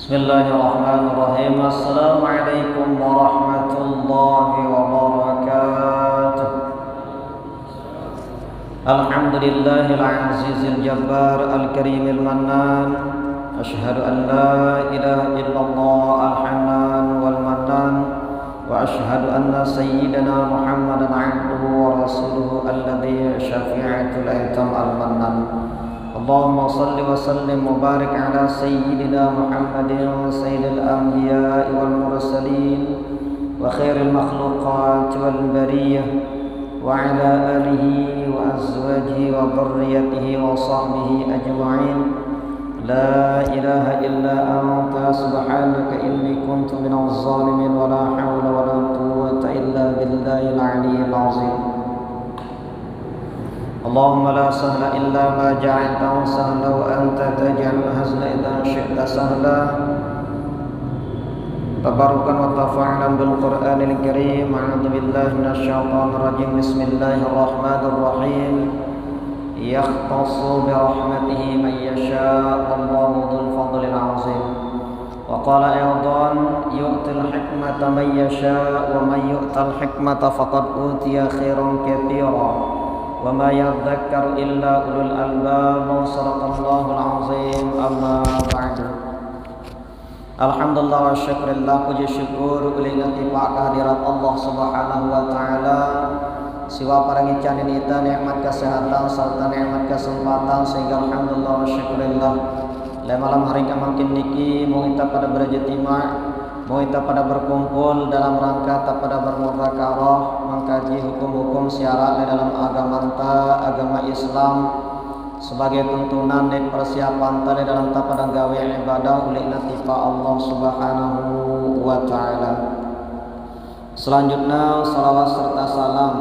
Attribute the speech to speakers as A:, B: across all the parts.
A: Bismillahirrahmanirrahim. Assalamualaikum warahmatullahi wabarakatuh. Alhamdulillahil azizil jabbar al-karimil mannan. Ashhadu an la ilaha illallah al-hannan wal mannan. Wa ashhadu anna sayyidana Muhammadan abduhu wa rasuluhu alladhi syafi'atul aitam al-mannan. Allahumma salli wa sallim mubarak ala sayyidina Muhammadin sayyidil anbiya'i wal mursalin wa khairil makhluqat wal bariyah wa ala alihi wa azwajihi wa dhurriyyatihi wa sahbihi ajma'in. La ilaha illa anta subhanaka inni kuntu minaz zalimin wa la hawla wa la quwwata illa billahil aliyyil azim. Allahumma la sahla illa ma ja'altahu sahla wa anta taj'alul hazna idza syi'ta sahla. Tabarukan wa tafa'alan bil Qur'anil Karim. A'udzu billahi minasy syaithanir rajim. Bismillahirrahmanirrahim. Yakhtassu bi rahmatihi man yasha'. Allahu dzul fadlil 'azim. Wa qala aydan yu'til hikmata man yasha' wa man yu'tal hikmata faqad utiya khairan katsiran. Wa ma yadhakkaru illa ulul albab. Shadaqallahul azim. Amma ba'du. Alhamdulillah wa syukurillah, puji syukur ulingan tiba kehadirat Allah subhanahu wa ta'ala. Siwa parangican inita nikmat kesehatan serta nikmat kesempatan, sehingga alhamdulillah wa syukurillah le malam hari kemakin niki mau kita pada berjetimak, mau kita pada berkumpul dalam rangka tak pada bermudzakarah mengkaji hukum-hukum syarat dalam agama Islam sebagai tuntunan dan persiapan tadi dalam tak pada gawe ibadah oleh natifa Allah subhanahu wa ta'ala. Selanjutnya salawat serta salam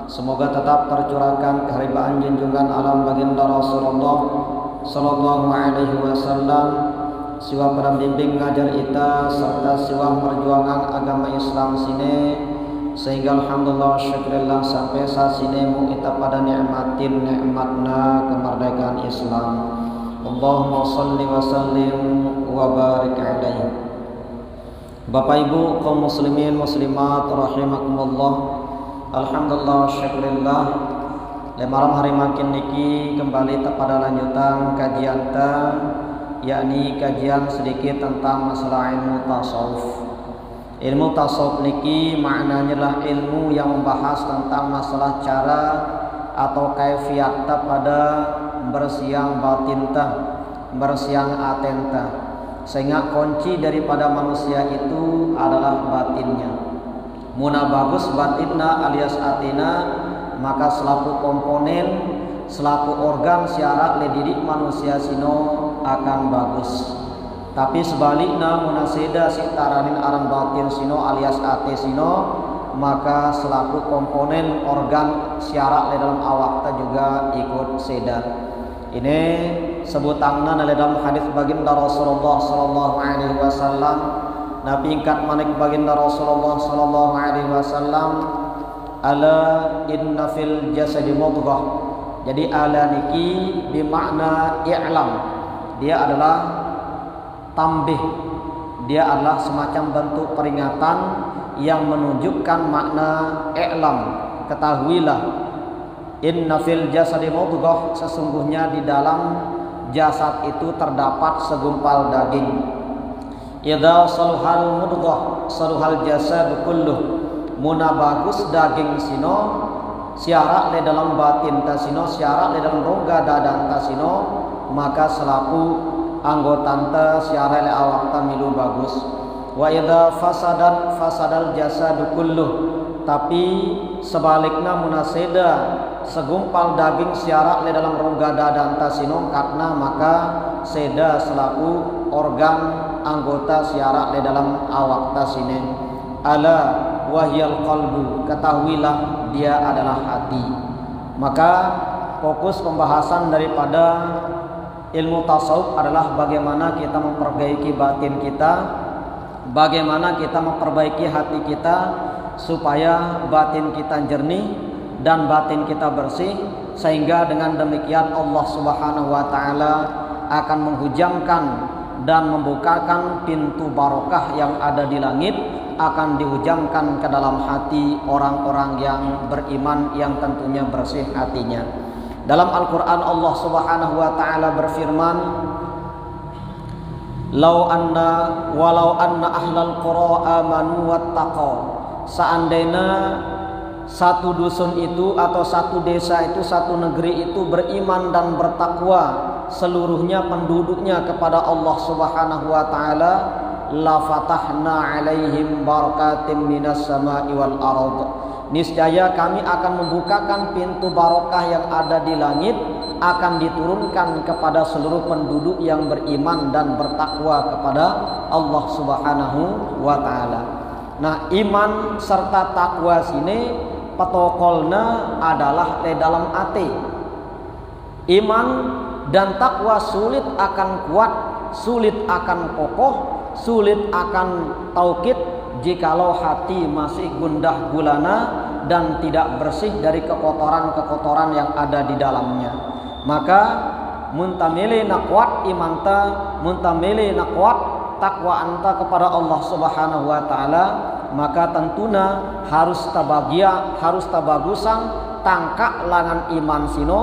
A: semoga tetap tercurahkan keharibaan junjungan alam baginda Rasulullah sallallahu alaihi wasallam, siwa pendamping ngajar ita serta siwa perjuangan agama Islam sini, sehingga alhamdulillah syukurillah sampai saat sini mu kita pada nikmatin nikmatna kemerdekaan Islam. Allahumma salli wa sallim wa barik alaihi. Bapak Ibu kaum muslimin muslimat rahimakumullah, alhamdulillah syukurillah le malam hari makin niki kembali kepada lanjutan kajian ta, yakni kajian sedikit tentang masalah ilmu tasawuf. Ilmu tasawuf niki maknanya adalah ilmu yang membahas tentang masalah cara atau kaifiat pada bersiang batinta, bersiang atenta, sehingga kunci daripada manusia itu adalah batinnya. Muna bagus batinna alias atina, maka selaku komponen, selaku organ syarat ledidik manusia sino akan bagus. Tapi sebaliknya munaseda si taranin aran batin sino alias ate sino, maka selaku komponen organ syarat dalam awak juga ikut seda. Ini sebutanna dalam hadis baginda Rasulullah sallallahu alaihi wasallam. Nabi ingkat manik baginda Rasulullah sallallahu alaihi wasallam, ala inna fil jasadi mudghah. Jadi ala niki bermakna i'lam. Dia adalah tambih, dia adalah semacam bentuk peringatan yang menunjukkan makna i'lam. Ketahuilah, inna fil jasadi mudghah, sesungguhnya di dalam jasad itu terdapat segumpal daging. Idza saluhal mudghah saluhal jasad kulluh. Muna bagus daging sino, syarat le dalam batin tasino, syarat le dalam rongga dadan tasino, maka selaku anggota ta syarat le awak ta milu bagus. Wa idza fasadal jasad kulluh. Tapi sebaliknya munaseda segumpal daging syarat le dalam rongga dadan tasino, karena maka seda selaku organ anggota syarat le dalam awak tasine. Ala wahyal qalbu, ketahuilah dia adalah hati. Maka fokus pembahasan daripada ilmu tasawuf adalah bagaimana kita memperbaiki batin kita, bagaimana kita memperbaiki hati kita supaya batin kita jernih dan batin kita bersih, sehingga dengan demikian Allah Subhanahu wa taala akan menghujamkan dan membukakan pintu barokah yang ada di langit akan dihujamkan ke dalam hati orang-orang yang beriman yang tentunya bersih hatinya. Dalam Al-Quran Allah Subhanahu wa ta'ala berfirman, walau anna ahlal qura amanu wattaqau. Seandainya satu dusun itu atau satu desa itu, satu negeri itu beriman dan bertakwa, seluruhnya penduduknya kepada Allah Subhanahu wa ta'ala, la fatahna alaihim barakatim minas sama'i wal ard. Niscaya kami akan membukakan pintu barokah yang ada di langit, akan diturunkan kepada seluruh penduduk yang beriman dan bertakwa kepada Allah Subhanahu wa ta'ala. Nah, iman serta takwa sini petokolna adalah di dalam hati. Iman dan takwa sulit akan kuat, sulit akan kokoh, sulit akan taukid jikalau hati masih gundah gulana dan tidak bersih dari kekotoran-kekotoran yang ada di dalamnya. Maka muntamili nakwat imanta, muntamili nakwat takwa anta kepada Allah Subhanahu wa ta'ala, maka tentunya harus tabagia, harus tabagusan tangkak langan iman sino,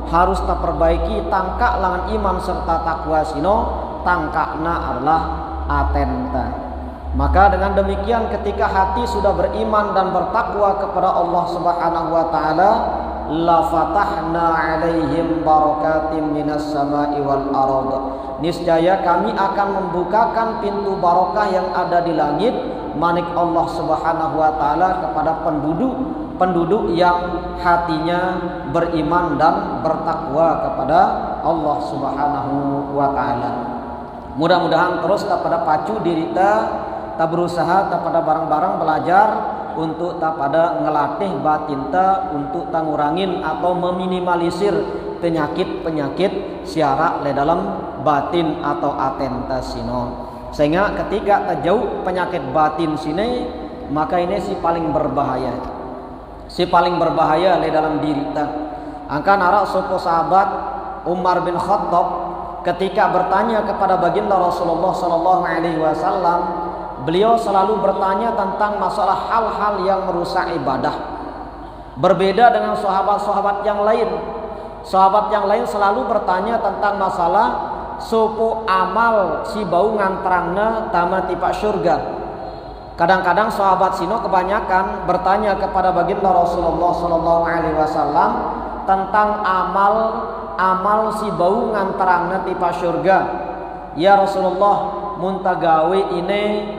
A: harus taperbaiki tangkak langan iman serta takwa sino, tangkakna adalah atenta. Maka dengan demikian ketika hati sudah beriman dan bertakwa kepada Allah Subhanahu wa ta'ala, la fatahna alaihim barakatim minas sama'i wal ard. Niscaya kami akan membukakan pintu barokah yang ada di langit, manik Allah Subhanahu wa ta'ala kepada penduduk yang hatinya beriman dan bertakwa kepada Allah Subhanahu wa ta'ala. Mudah-mudahan terus pada pacu diri kita berusaha pada barang-barang belajar untuk pada ngelatih batin ta untuk ngurangin atau meminimalisir penyakit-penyakit siara le dalam batin atau atenta sino. Sehingga ketika terjauh penyakit batin sini, maka ini si paling berbahaya. Si paling berbahaya le dalam diri ta. Angka nara sopo sahabat Umar bin Khattab ketika bertanya kepada baginda Rasulullah sallallahu alaihi wasallam, beliau selalu bertanya tentang masalah hal-hal yang merusak ibadah. Berbeda dengan sahabat-sahabat yang lain. Sahabat yang lain selalu bertanya tentang masalah sopo amal si bau ngantrangna tama tipa surga. Kadang-kadang sahabat sino kebanyakan bertanya kepada baginda Rasulullah sallallahu alaihi wasallam tentang amal si bau ngantrangna tipa surga. Ya Rasulullah, muntagawe ini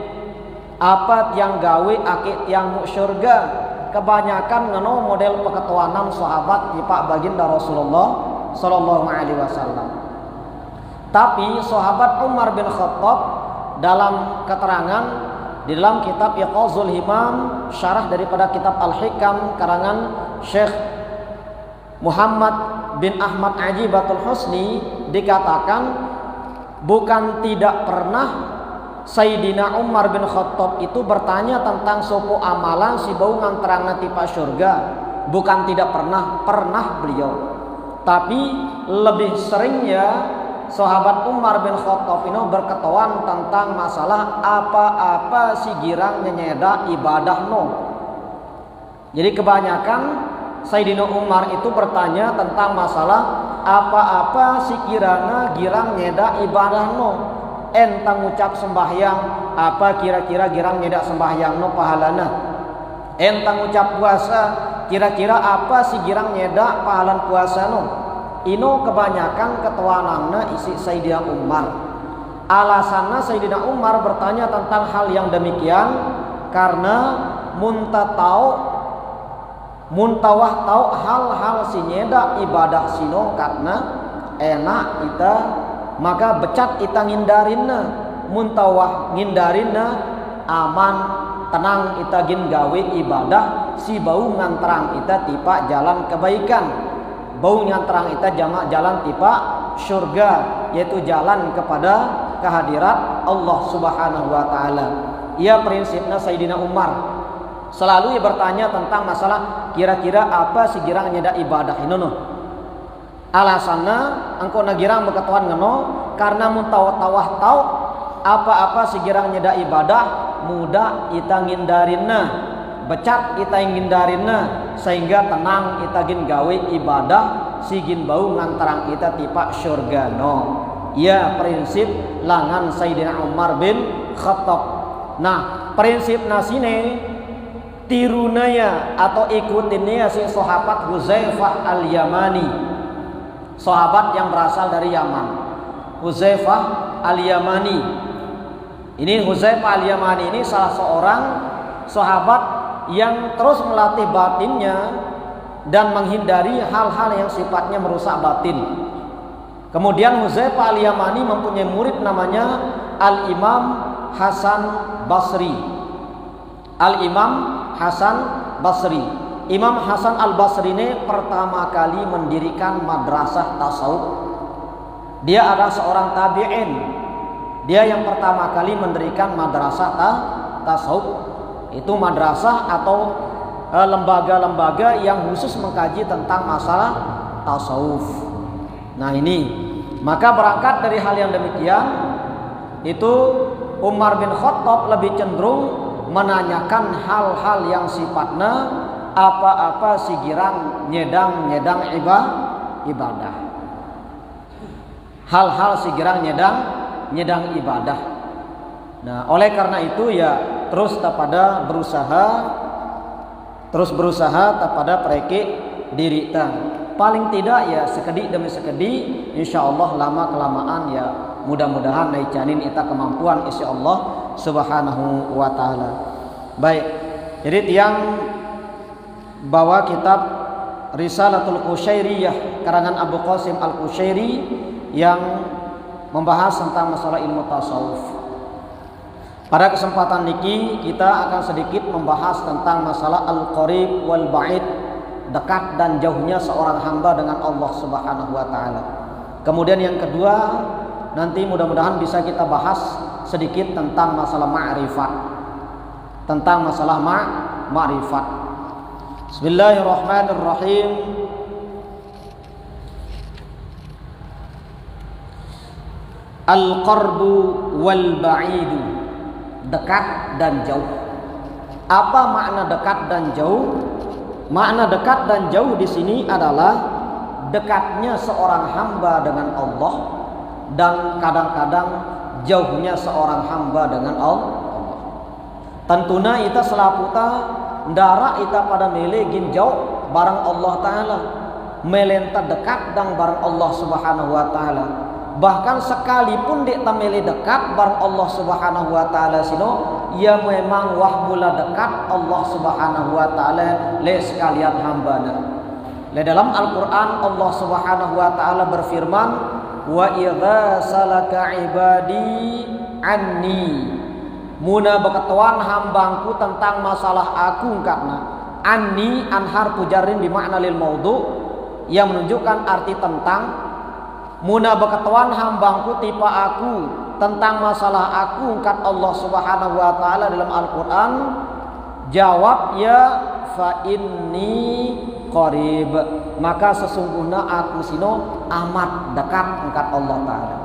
A: apa tiang gawe akik tiang surga? Kebanyakan ngeno model peketuanan sahabat di Pak baginda Rasulullah sallallahu alaihi wasallam. Tapi sahabat Umar bin Khattab dalam keterangan di dalam kitab Iqazul Himam, syarah daripada kitab Al-Hikam karangan Syekh Muhammad bin Ahmad Ajibatul Husni, dikatakan bukan tidak pernah Sayyidina Umar bin Khattab itu bertanya tentang sopo amalan si bau nganterang tipa surga. Bukan tidak pernah, pernah beliau. Tapi lebih seringnya sahabat Umar bin Khattab ini berketuan tentang masalah apa-apa si girang nyeda ibadah no. Jadi kebanyakan Sayyidina Umar itu bertanya tentang masalah apa-apa si girang nyeda ibadah no. Entang ucap sembahyang, apa kira-kira girang nyeda sembahyang no pahalana. Entang ucap puasa, kira-kira apa si girang nyeda pahalan puasa no. Ino kebanyakan ketuananna isi Sayyidina Umar. Alasannya Sayyidina Umar bertanya tentang hal yang demikian karena muntawah tahu hal-hal si nyeda ibadah sino karena enak kita, maka becat kita ngindarinna. Muntawah ngindarinna aman tenang kita gin gawe ibadah si bau nganterang kita tipa jalan kebaikan, bau nganterang kita jalan tipa surga, yaitu jalan kepada kehadirat Allah Subhanahu wa ta'ala. Ia prinsipnya Sayyidina Umar selalu bertanya tentang masalah kira-kira apa si girang nyeda ibadah ini no. Alasannya engkau nagirang berketuan ngeno karena mun tawah tahu apa-apa sigirang nyeda ibadah mudah ita ngindarinna, becat ita ngindarinna, sehingga tenang ita gin gawe ibadah sigin bau ngantarang ita tipa syurga no. Ya prinsip langan Sayyidina Umar bin Khattab. Nah prinsip nasine tirunaya atau ikutinnya si sahabat Huzaifah al-Yamani, sahabat yang berasal dari Yaman. Huzaifah al-Yamani ini, Huzaifah al-Yamani ini salah seorang sahabat yang terus melatih batinnya dan menghindari hal-hal yang sifatnya merusak batin. Kemudian Huzaifah al-Yamani mempunyai murid namanya Al-Imam Hasan Basri. Al-Imam Hasan Basri. Imam Hasan al-Basri ini pertama kali mendirikan madrasah tasawuf. Dia adalah seorang tabi'in. Dia yang pertama kali mendirikan madrasah tasawuf. Itu madrasah atau lembaga-lembaga yang khusus mengkaji tentang masalah tasawuf. Nah ini, maka berangkat dari hal yang demikian, itu Umar bin Khattab lebih cenderung menanyakan hal-hal yang sifatnya apa-apa sigirang nyedang ibadah. Hal-hal sigirang nyedang ibadah. Nah, oleh karena itu ya terus berusaha tapada pereke diri paling tidak ya sekedi demi sekedi, insyaallah lama kelamaan ya mudah-mudahan naicanin ita kemampuan insyaallah subhanahu wa ta'ala. Baik, jadi tiang bawa kitab Risalatul Qusyairiyah karangan Abu Qasim Al-Qusyairi yang membahas tentang masalah ilmu tasawuf. Pada kesempatan niki kita akan sedikit membahas tentang masalah al-qarib wal ba'id, dekat dan jauhnya seorang hamba dengan Allah Subhanahu wa taala. Kemudian yang kedua, nanti mudah-mudahan bisa kita bahas sedikit tentang masalah ma'rifat. Tentang masalah ma'rifat. Bismillahirrahmanirrahim. Al-qarbu wal ba'idu, dekat dan jauh. Apa makna dekat dan jauh? Makna dekat dan jauh di sini adalah dekatnya seorang hamba dengan Allah dan kadang-kadang jauhnya seorang hamba dengan Allah. Tentunya ita selaputa ndara ita pada melegin jauh barang Allah taala, melenta dekat dan barang Allah Subhanahu wa taala. Bahkan sekalipun dek tameli dekat barang Allah Subhanahu wa taala sino, ia memang wahmula dekat Allah Subhanahu wa taala le sekalian hambana. Le dalam Al-Qur'an Allah Subhanahu wa taala berfirman, wa idza salaka ibadi anni, muna bakatuan hambangku tentang masalah aku karena anni anhar pujarin bimakna lil maudhu yang menunjukkan arti tentang. Muna bakatuan hambangku tipa aku tentang masalah aku kat Allah Subhanahu wa taala dalam Al-Qur'an, jawab ya fa inni qarib, maka sesungguhnya aku sino amat dekat kat Allah taala.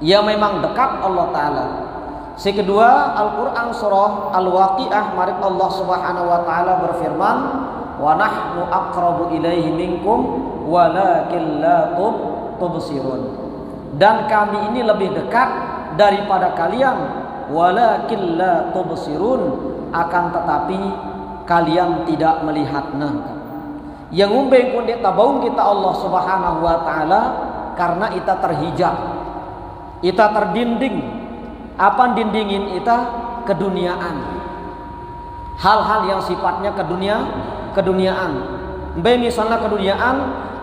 A: Ya memang dekat Allah taala. Si kedua, Al-Qur'an surah Al-Waqiah, mari Allah Subhanahu wa taala berfirman, wa nahnu aqrabu ilaihi minkum walakin la tubsirun, dan kami ini lebih dekat daripada kalian, walakin la tubsirun, akan tetapi kalian tidak melihatnya. Yang umbeng pun tabaung kita Allah Subhanahu wa taala karena ita terhijab, ita terdinding. Apa dindingin ita? Keduniaan, hal-hal yang sifatnya keduniaan. Misalnya keduniaan,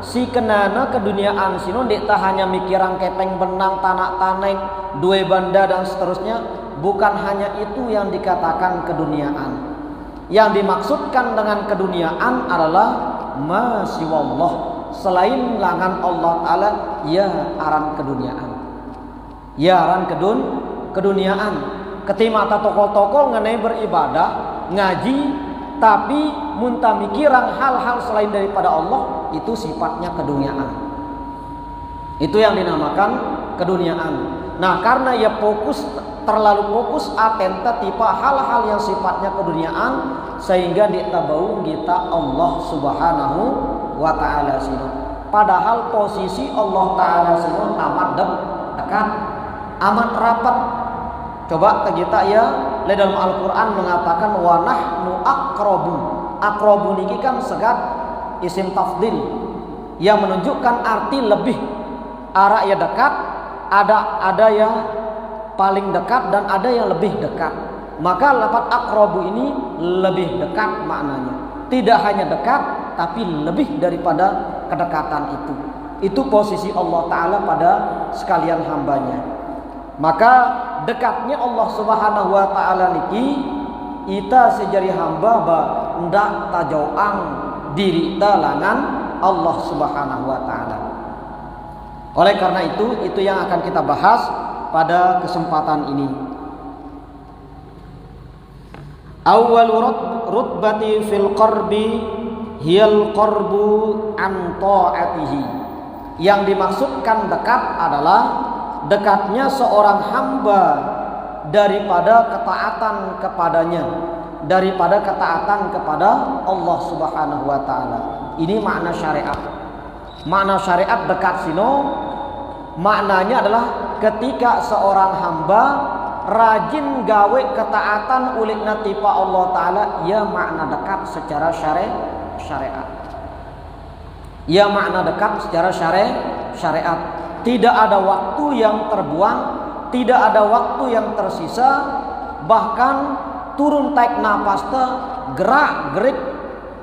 A: si kenana keduniaan sino dek tak hanya mikirang kepeng benang tanak taneng dua banda dan seterusnya. Bukan hanya itu yang dikatakan keduniaan. Yang dimaksudkan dengan keduniaan adalah masiwallah, selain langan Allah taala, ya aran keduniaan. Ya aran keduniaan. Ketima ta tokol-tokol ngenai beribadah ngaji, tapi muntah mikirang hal-hal selain daripada Allah, itu sifatnya keduniaan. Itu yang dinamakan keduniaan. Nah, karena ia terlalu fokus atenta tipe hal-hal yang sifatnya keduniaan, sehingga ditabau kita Allah Subhanahu wa taala sino. Padahal posisi Allah taala sino amat dekat, amat rapat. Coba kita ya, dalam Al-Qur'an mengatakan wa nahnu aqrabu. Aqrabu niki kan segat isim tafdil yang menunjukkan arti lebih. Arah ya dekat, ada yang paling dekat dan ada yang lebih dekat. Maka lafaz aqrabu ini lebih dekat maknanya. Tidak hanya dekat tapi lebih daripada kedekatan itu. Itu posisi Allah taala pada sekalian hambanya. Maka dekatnya Allah Subhanahu wa taala niki ita sejari hamba ba ndak tajauang diri talangan Allah Subhanahu wa taala. Oleh karena itu yang akan kita bahas pada kesempatan ini. Awwal rutbati fil qarbi hiyal qarbu an ta'atihi. Yang dimaksudkan dekat adalah dekatnya seorang hamba daripada ketaatan kepadanya, daripada ketaatan kepada Allah Subhanahu wa taala. Ini makna syariat. Makna syariat dekat sino maknanya adalah ketika seorang hamba rajin gawe ketaatan ulik natipa Allah taala, ya makna dekat secara syariat. Ya makna dekat secara syariat. Tidak ada waktu yang terbuang, tidak ada waktu yang tersisa, bahkan turun taik napas gerak gerik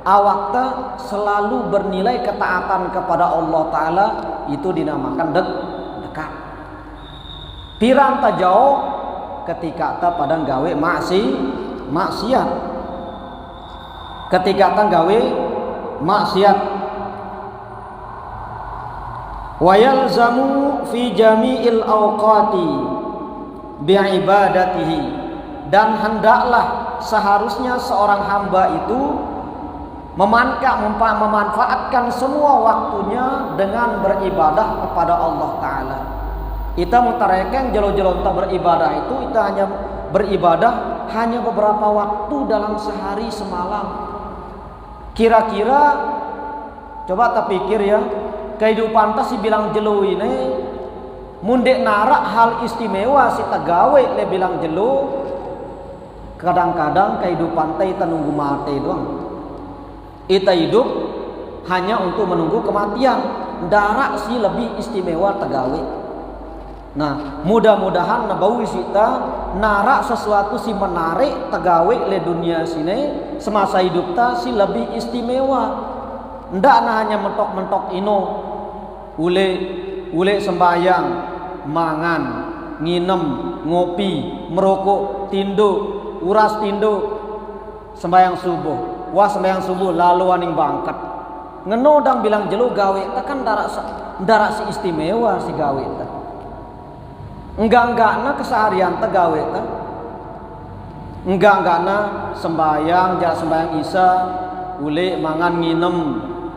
A: awak selalu bernilai ketaatan kepada Allah taala, itu dinamakan dekat. Pirang jauh ketika ta padang gawe maksiat. Ketika ta gawe maksiat. Wa yalzamu fi jami'il awqati bi'ibadatihi, dan hendaklah seharusnya seorang hamba itu memanfaatkan semua waktunya dengan beribadah kepada Allah taala. Kita mutarekeng jelo-jelo tak beribadah itu, kita hanya beribadah hanya beberapa waktu dalam sehari semalam. Kira-kira coba tak pikir ya, kehidupan tak si bilang jelo ini mundek narak hal istimewa si tagawe le bilang jelo. Kadang-kadang kehidupan tak kita nunggu mati doang. Kita hidup hanya untuk menunggu kematian. Darak si lebih istimewa tagawe. Nah, mudah-mudahan nabawi kita narak sesuatu si menarik tegawe le dunia sini semasa hidup ta si lebih istimewa. Ndak nah hanya mentok-mentok ino ule sembayang, mangan, nginem, ngopi, merokok, tindo, uras tindo, sembayang subuh. Wah sembayang subuh lalu aning bangkat. Ngenodang bilang jelo gawe ta kan darak si istimewa si gawe ta. Enggak na keseharian tegawe ta. Enggak na sembayang, jarak sembayang isya, ule mangan nginem,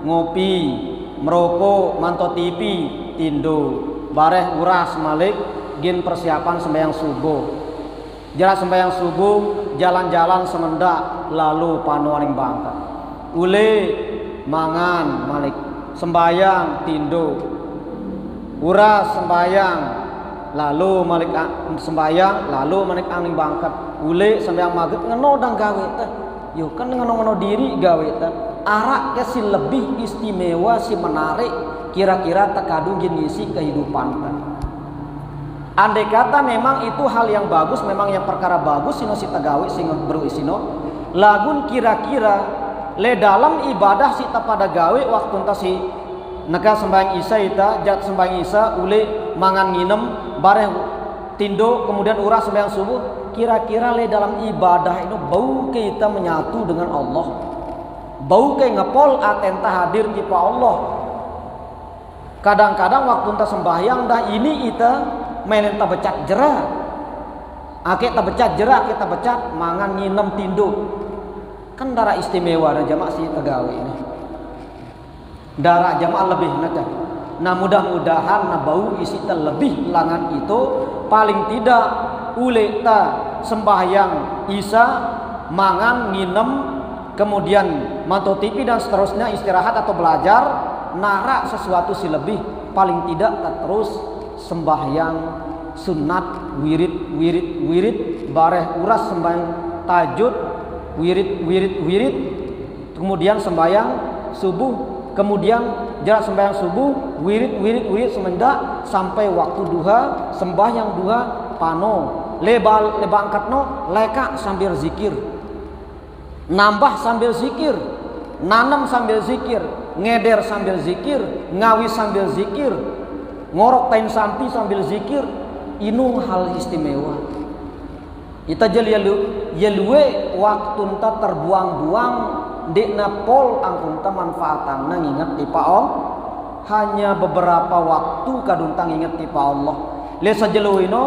A: ngopi, merokok, manto TV, tindo, bareh uras malik, gin persiapan sembayang subuh. Jarak sembayang subuh, jalan-jalan semendak, lalu panuaning bangka. Ule mangan malik, sembayang tindo, uras sembayang, lalu malik sembayang, lalu malik aning bangkat. Ule sembayang maghrib ngenodang gawe teh. Yo kan ngeno diri gawe teh. Arak ke si lebih istimewa, si menarik, kira-kira tekadu ngisi kehidupan teh. Andai kata memang itu hal yang bagus, memang yang perkara bagus sino si tagawe sing beruisino. Lagun kira-kira le dalam ibadah si pada gawe waktu enta si neka sembahyang isya ita, jat sembahyang isya ule mangan nginem bareng tindo kemudian uras sembahyang subuh, kira-kira le dalam ibadah itu bau kita menyatu dengan Allah, bau kayak ngepol atenta hadir di Allah. Kadang-kadang waktu enta sembahyang dah ini ita main enta becat jerah, kita becat jerah, kita becat mangan nginem tindo, kan darah istimewa dan jamaah si tegawe ini. Darah jamaah lebih nak Nah mudah-mudahan na bau isi terlebih langan itu paling tidak ule ta sembahyang Isya mangan nginem kemudian mantau TV dan seterusnya istirahat atau belajar nara sesuatu si lebih paling tidak tak terus sembahyang sunat wirid bareh uras sembahyang tahajud wirid kemudian sembahyang subuh kemudian jarak sembahyang subuh wirid semenjak sampai waktu duha sembahyang duha pano leba angkatno leka sambil zikir nambah sambil zikir nanam sambil zikir ngeder sambil zikir ngawi sambil zikir ngorok tain sampi sambil zikir inung hal istimewa ita yelue waktu ta terbuang-buang dekna pol angkunta manfaatan nginget tipa Allah hanya beberapa waktu kaduntang inget tipa Allah le sajeluino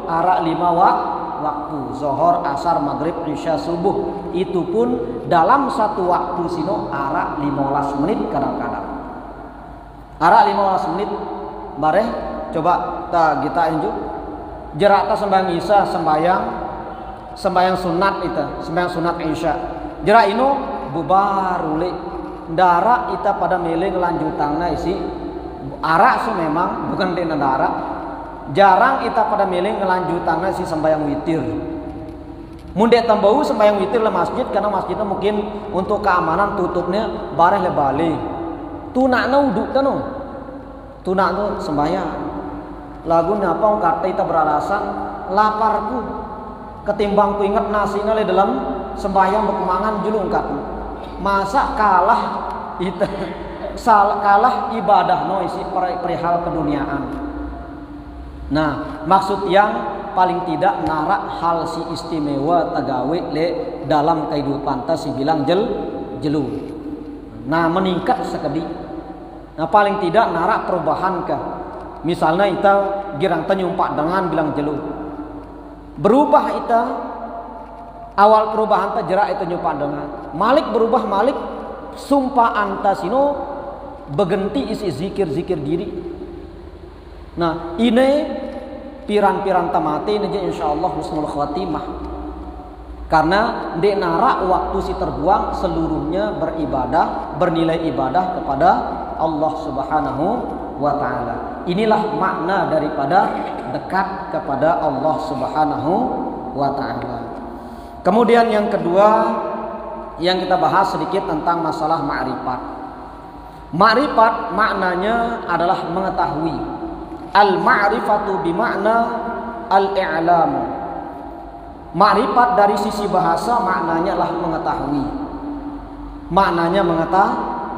A: arak 5 waktu zohor asar maghrib isya subuh itu pun dalam satu waktu sino arak 15 menit kadang-kadang arak 15 menit bareh coba kita injuk jerak ta sembahyang isya sembahyang sunat itu sembahyang sunat isya jerak ino bubar ule ndara ita pada milih lanjutangna isi arak su memang bukan dina ndara jarang ita pada milih ngelanjutannya si sembahyang witir mundek tambau sembahyang witir le masjid karena masjidnya mungkin untuk keamanan tutupnya bareh le balik tunakna uduk tanu tunak tu sembahyang lagu napa kata ita beralasan laparku ketimbang ku ingat nasinya le dalam sembahyang berkemangan julung kat masa kalah ita kalah ibadah no isi perihal keduniaan. Nah, maksud yang paling tidak narak hal si istimewa tagawe le dalam kehidupan ta si bilang jelu. Nah, meningkat sekedi. Nah, paling tidak narak perubahan kah. Misalnya ita girang ta nyumpak dengan bilang jelu. Berubah ita awal perubahan ta jerak ita nyumpak dengan. Malik berubah malik sumpah anta sino begenti isi zikir diri. Nah ini piran-piran tamati ini insyaallah husnul khatimah karena dek narak waktu si terbuang seluruhnya beribadah bernilai ibadah kepada Allah Subhanahu wa ta'ala. Inilah makna daripada dekat kepada Allah Subhanahu wa ta'ala. Kemudian yang kedua yang kita bahas sedikit tentang masalah ma'rifat. Ma'rifat maknanya adalah mengetahui. Al-ma'rifatu bimakna al-i'lam. Ma'rifat dari sisi bahasa maknanya adalah mengetahui. Maknanya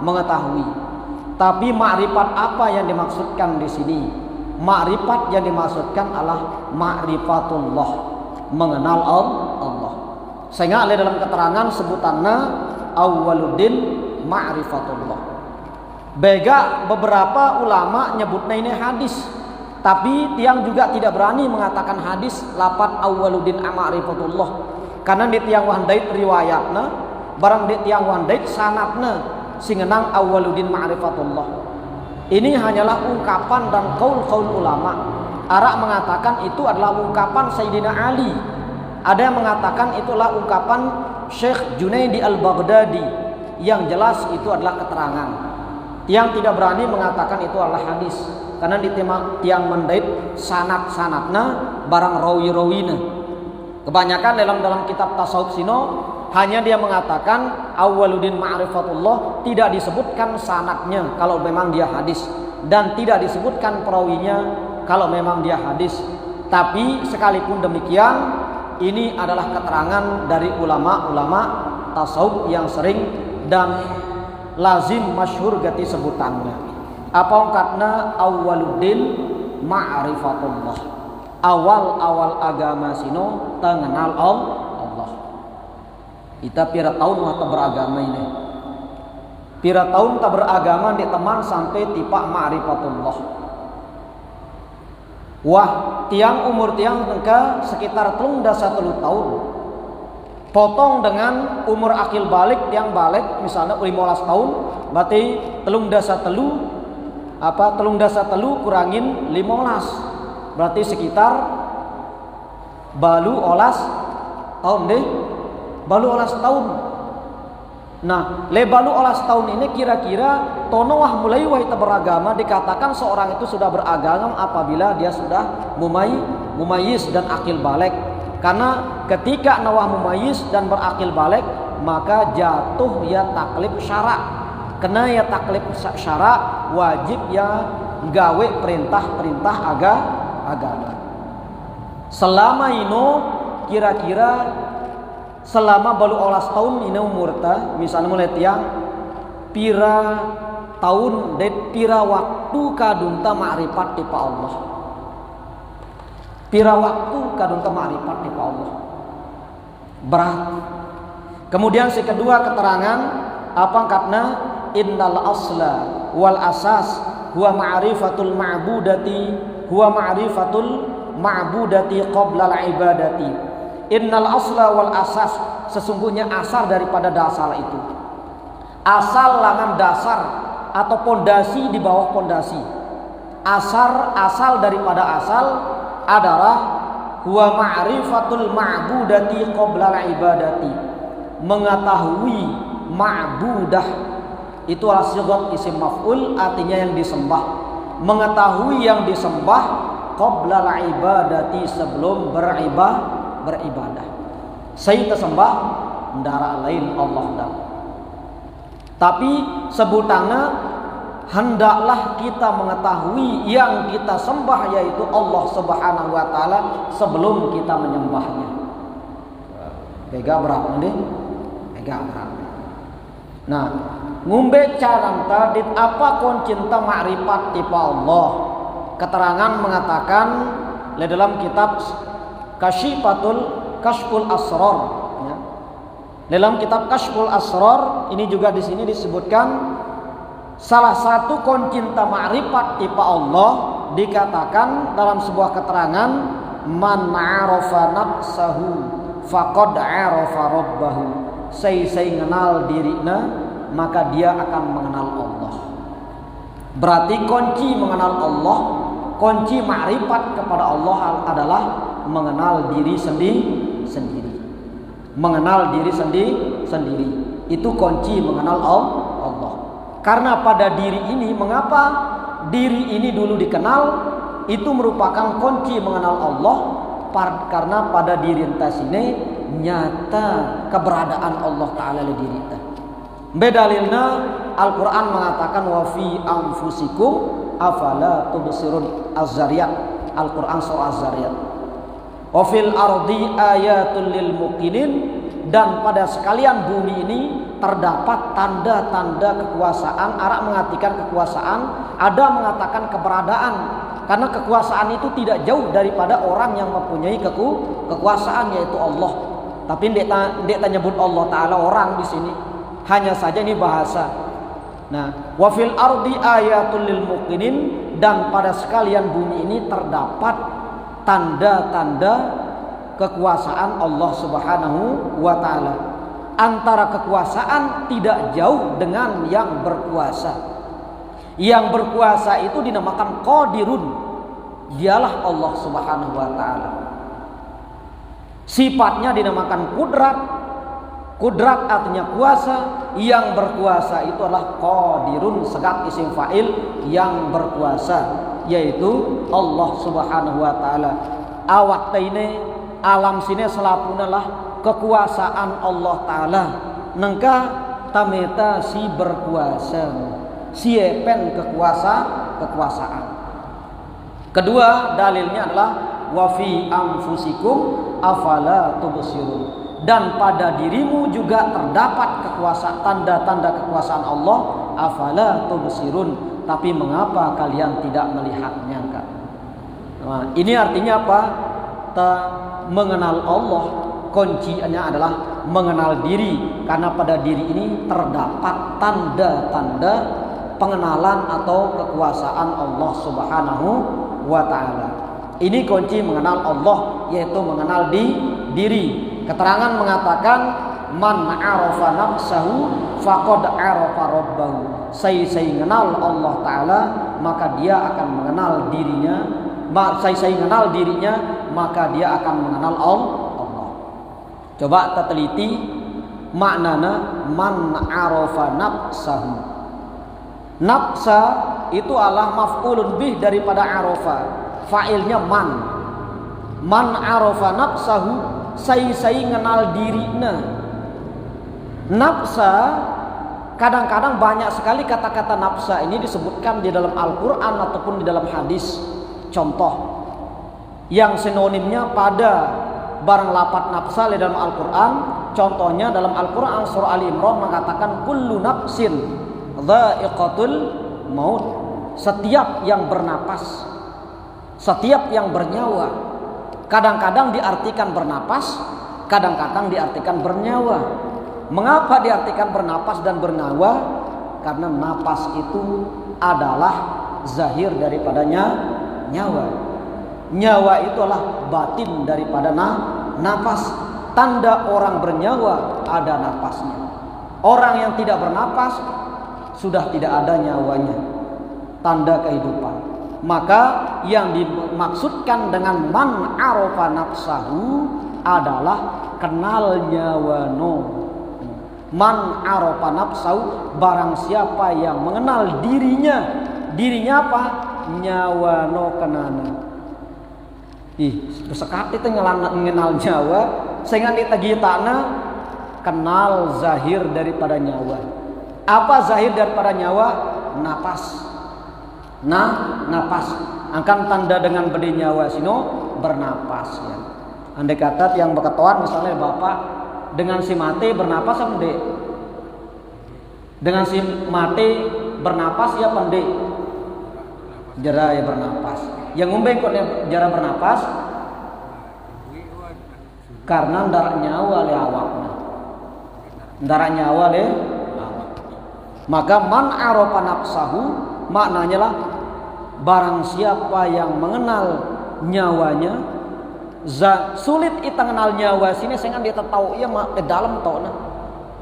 A: mengetahui. Tapi ma'rifat apa yang dimaksudkan di sini? Ma'rifat yang dimaksudkan adalah ma'rifatullah, mengenal Allah. Sehingga ada dalam keterangan sebutannya awwaluddin ma'rifatullah. Bega beberapa ulama nyebutnya ini hadis. Tapi tiang juga tidak berani mengatakan hadis lapat awwaluddin ma'rifatullah. Karena di tiang wandait riwayatna, barang di tiang wandait sanatna singenang awwaluddin ma'rifatullah. Ini hanyalah ungkapan dan qaul ulama. Arak mengatakan itu adalah ungkapan Sayyidina Ali. Ada yang mengatakan itulah ungkapan Syekh Junaidi al-Baghdadi. Yang jelas itu adalah keterangan. Tiang tidak berani mengatakan itu adalah hadis. Karena di tiang mendait sanat-sanatna barang rawi-rawina. Kebanyakan dalam kitab tasawuf sino hanya dia mengatakan awwaluddin ma'rifatullah, tidak disebutkan sanatnya kalau memang dia hadis, dan tidak disebutkan perawinya kalau memang dia hadis. Tapi sekalipun demikian, ini adalah keterangan dari ulama-ulama tasawuf yang sering dan lazim masyhur gati sebutannya. Apa ungkatna awwaluddin ma'rifatullah, awal agama sino tengenal Allah. Kita pira tahun mata beragama ini, pira tahun tak beragama di teman sampai tipak ma'rifatullah. Wah, tiang umur tiang tengka sekitar 31 tahun. Potong dengan umur akil balik tiang balik misalnya 15 tahun, berarti 31 3 kurangin 15, berarti sekitar balu olas tahun deh, balu olas tahun. Nah, balu olas tahun ini kira-kira tonoah mulai wahita beragama, dikatakan seorang itu sudah beragama apabila dia sudah mumayyiz dan akil balik. Karena ketika nawah mumayyiz dan berakil balik, maka jatuh ya taklif syara. Kena ya taklif syara, wajib ya gawe perintah-perintah agama. Selama ino kira-kira selama balu olas tahun ini umurta, misalnya mulai tiang pira tahun dan pira waktu kadunta ma'rifat di pa Allah. Pira waktu kadunta ma'rifat di pa Allah. Berat. Kemudian si kedua keterangan apa katna innal asla wal asas huwa ma'rifatul ma'budati qabla al ibadati. Innal asla wal asas, sesungguhnya asal daripada dasar itu. Asal langan dasar atau pondasi di bawah pondasi. Asal daripada asal adalah huwa ma'rifatul ma'budati qabla al ibadati. Mengetahui ma'budah itu al-sighat isim maf'ul, artinya yang disembah. Mengetahui yang disembah qabla al-ibadati, sebelum beribadah. Saya tersembah ndara lain Allah dah. Tapi sebutannya hendaklah kita mengetahui yang kita sembah yaitu Allah Subhanahu wa taala sebelum kita menyembahnya. Bega berapa nih? Bega berapa? Nah, ngumbe carang tadit apa kon cinta ma'rifat tipa Allah. Keterangan mengatakan di dalam kitab Kashful Asrar, ya. Dalam kitab Kashful Asrar ini juga di sini disebutkan salah satu kon cinta ma'rifat tipa Allah, dikatakan dalam sebuah keterangan man arafa nafsahu faqad arafa rabbahu. Saya mengenal dirinya, maka dia akan mengenal Allah. Berarti kunci mengenal Allah, kunci ma'rifat kepada Allah adalah mengenal diri sendiri. Mengenal diri sendiri. Itu kunci mengenal Allah. Karena pada diri ini, mengapa diri ini dulu dikenal, itu merupakan kunci mengenal Allah. Karena pada diri enta sini nyata keberadaan Allah Ta'ala di diri enta. Bedalilna Al-Quran mengatakan wa fi anfusikum afala tubsirun. Az-Zariyat, Al-Quran surah Az-Zariyat. Wa fil ardi ayatul lil muqinin, dan pada sekalian bumi ini terdapat tanda-tanda kekuasaan. Arak mengartikan kekuasaan, ada mengatakan keberadaan, karena kekuasaan itu tidak jauh daripada orang yang mempunyai kekuasaan, yaitu Allah. Tapi tidak nyebut Allah Ta'ala orang di sini, hanya saja ini bahasa. Nah, wa fil ardi ayatul lil muqinin, dan pada sekalian bumi ini terdapat tanda-tanda kekuasaan Allah Subhanahu wa Ta'ala. Antara kekuasaan tidak jauh dengan yang berkuasa. Yang berkuasa itu dinamakan Qadirun, dialah Allah Subhanahu wa Ta'ala. Sifatnya dinamakan Qudrat. Qudrat artinya kuasa. Yang berkuasa itu adalah Qadirun, segat isim fa'il, yang berkuasa, yaitu Allah Subhanahu wa Ta'ala. Awak ini alam sini selapunalah kekuasaan Allah Ta'ala. Nengka tameta si berkuasa, siepen kekuasaan. Kedua dalilnya adalah wa fi anfusikum afala tubsirun, dan pada dirimu juga terdapat kekuasaan, tanda-tanda kekuasaan Allah. Afala tubsirun, tapi mengapa kalian tidak melihatnya? Nah, ini artinya apa? Mengenal Allah, kuncinya adalah mengenal diri, karena pada diri ini terdapat tanda-tanda pengenalan atau kekuasaan Allah Subhanahu wa Ta'ala. Ini kunci mengenal Allah, yaitu mengenal diri. Keterangan mengatakan man arafa nafsahu faqad arafa rabbahu. Saya mengenal Allah Ta'ala, maka dia akan mengenal dirinya. Saya mengenal dirinya, maka dia akan mengenal Allah. Coba kita teliti maknana man arafa nafsahu. Nafsa itu adalah maf'ulun bih daripada arafa. Fa'ilnya man. Man arafa nafsahu, saya mengenal dirinya. Nafsa, kadang-kadang banyak sekali kata-kata nafsa ini disebutkan di dalam Al-Quran ataupun di dalam hadis. Contoh yang sinonimnya pada barang lapat nafsa di dalam Al-Quran, contohnya dalam Al-Quran surah Ali Imran mengatakan kullu nafsin dha'iqatul maut. Setiap yang bernapas, setiap yang bernyawa. Kadang-kadang diartikan bernapas, kadang-kadang diartikan bernyawa. Mengapa diartikan bernapas dan bernyawa? Karena napas itu adalah zahir daripadanya nyawa. Nyawa itulah batin daripada napas. Tanda orang bernyawa ada napasnya. Orang yang tidak bernapas sudah tidak ada nyawanya. Tanda kehidupan. Maka yang dimaksudkan dengan man arafa nafsahu adalah kenal nyawano. Man arafa nafsahu, barang siapa yang mengenal dirinya. Dirinya apa? Nyawano kenana. Sekali itu mengenal nyawa, sehingga ditagitana kenal zahir daripada nyawa. Apa zahir daripada nyawa? Napas. Napas. Angkan tanda dengan bedi nyawa sino bernapas ya. Andai kata yang berketuan misalnya bapak dengan si mati bernapas apa pendek? Dengan si mati bernapas ya pendek? Jara ya bernapas. Yang ngombe kok jara bernapas karena ndak nyawa le awakna. Ndak nyawa le awak. Maka man arafa nafsahu maknanya lah barang siapa yang mengenal nyawanya. Sulit kita mengenal nyawa sini sehingga dia tahu ya ke dalam tahu nah.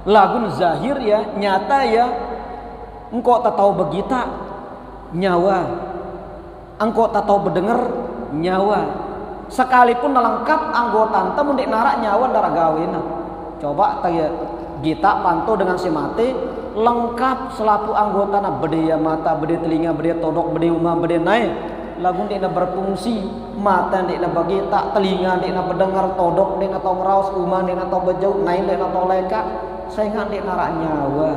A: Lagun zahir ya, nyata ya. Engkau tak tahu begita nyawa. Engkau tak tahu berdengar nyawa. Sekalipun lengkap anggota ente mundik narak nyawa ndara gawena. Coba tanya kita pantau dengan si mati lengkap selaku anggota na bede mata, bede telinga, bede todok, bede umah, bede naik. Lagu ndek na berfungsi, mata ndek na bagita, telinga ndek na berdengar, todok ndek na tau ngeraus, umah ndek na tau bejau, naik ndek na tau leka. Saya ndek narak nyawa.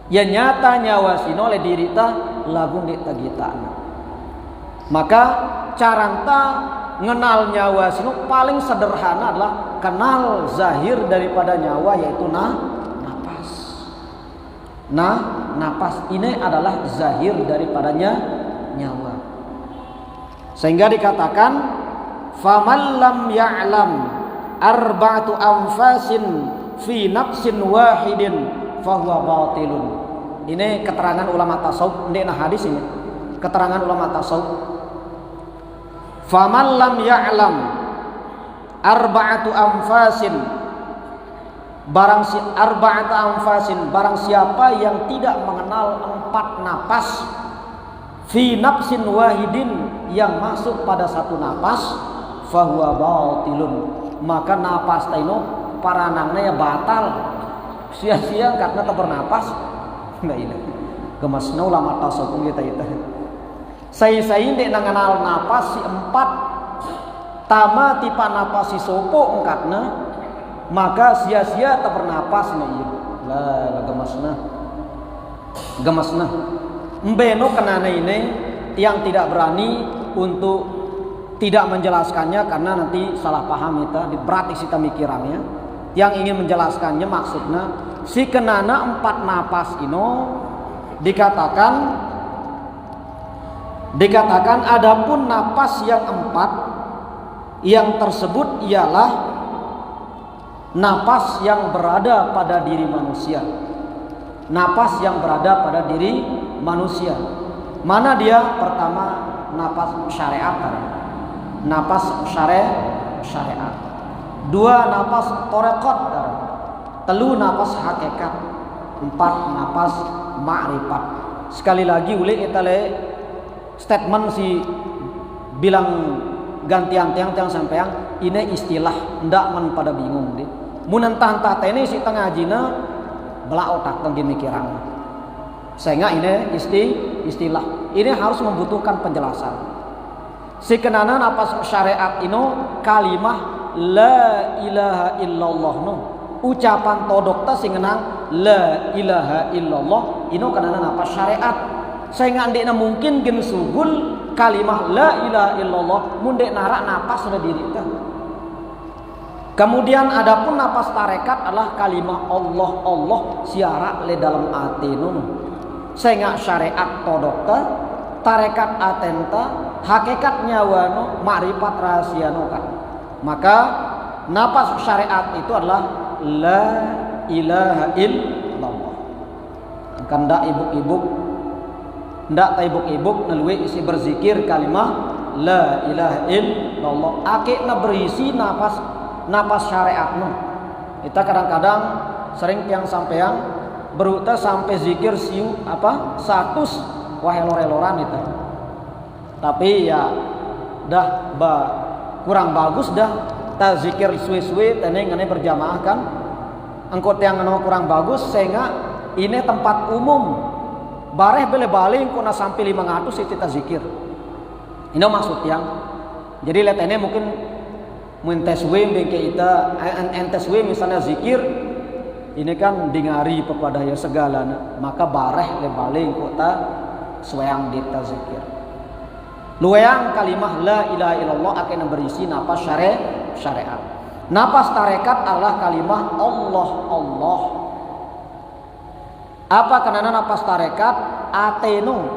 A: Ya nyata nyawa sino oleh diri ta lagu ndek tagita. Maka caranta ngenal nyawa sino paling sederhana adalah kenal zahir daripada nyawa yaitu napas. Napas ini adalah zahir daripadanya nyawa. Sehingga dikatakan faman lam ya'lam arba'atu anfasin fi nafsin wahidin fahuwa batilun. Ini keterangan ulama tasawuf, ini hadis ini. Keterangan ulama tasawuf. Faman lam ya'lam arba'atu anfasin barang siapa yang tidak mengenal 4 napas fi nafsin wahidin yang masuk pada satu napas fahuwa batilun, maka napas taino paranangnya ya batal sia-sia karena tak bernapas. Enggak ini gemasna ulama tasawuf kita itu. Saya ndek nanganal napas si 4 tama tipa napas si sopo engkatna maka sia-sia tak bernapas na iya. Lah gemasna. Mbeno kenana ini yang tidak berani untuk tidak menjelaskannya karena nanti salah paham kita, berat isi mikirannya. Yang ingin menjelaskannya maksudnya si kenana 4 napas ino dikatakan adapun napas yang 4 yang tersebut ialah napas yang berada pada diri manusia. Napas yang berada pada diri manusia. Mana dia? Pertama napas syariat. Napas syariat. 2 napas torekot. 3 napas hakikat. 4 napas ma'rifat. sekali lagi uli kita le statement si bilang gantian tiang sampeang ini istilah ndak men pada bingung deh. Mun entah ini si tengah jina belah otak tenggi mikiran. Sehingga ini istilah ini harus membutuhkan penjelasan. Si kenanan apa syariat ino kalimah la ilaha illallah no. Ucapan todok ta sing ngenang la ilaha illallah ino kenanan apa syariat. Sehingga ndekna mungkin gen sugul kalimah la ilaha illallah mundek narak napas sudah diri ta. Kemudian adapun napas tarekat adalah kalimah Allah Allah siara le dalam ati nun. Sehingga syariat todokta, tarekat atenta, hakikat nyawano, makrifat rahasia no kan. Maka napas syariat itu adalah la ilaha illallah. Kan ndak ibuk-ibuk nelui isi berzikir kalimah la ilaha illallah. Akikna berisi napas syariat no. Kita kadang-kadang sering tiang sampean beruta sampai zikir siu apa 100 waheloreloran itu. Tapi ya dah kurang bagus dah ta zikir suwe-suwe teneng ngene berjamaah kan. Engko tiang ngono kurang bagus sehingga ini tempat umum. Bareh bele baling kuna sampai 500 itu ta zikir. Ini maksud yang. Jadi lihat ini mungkin menteswe bengke ita enteswe misalnya zikir ini kan dengari kepada ya segala maka bareh le baling kota suayang dita zikir luayang kalimah la ilaha illallah akan berisi napas syariat napas tarekat adalah kalimah Allah Allah apa karena napas tarekat atenu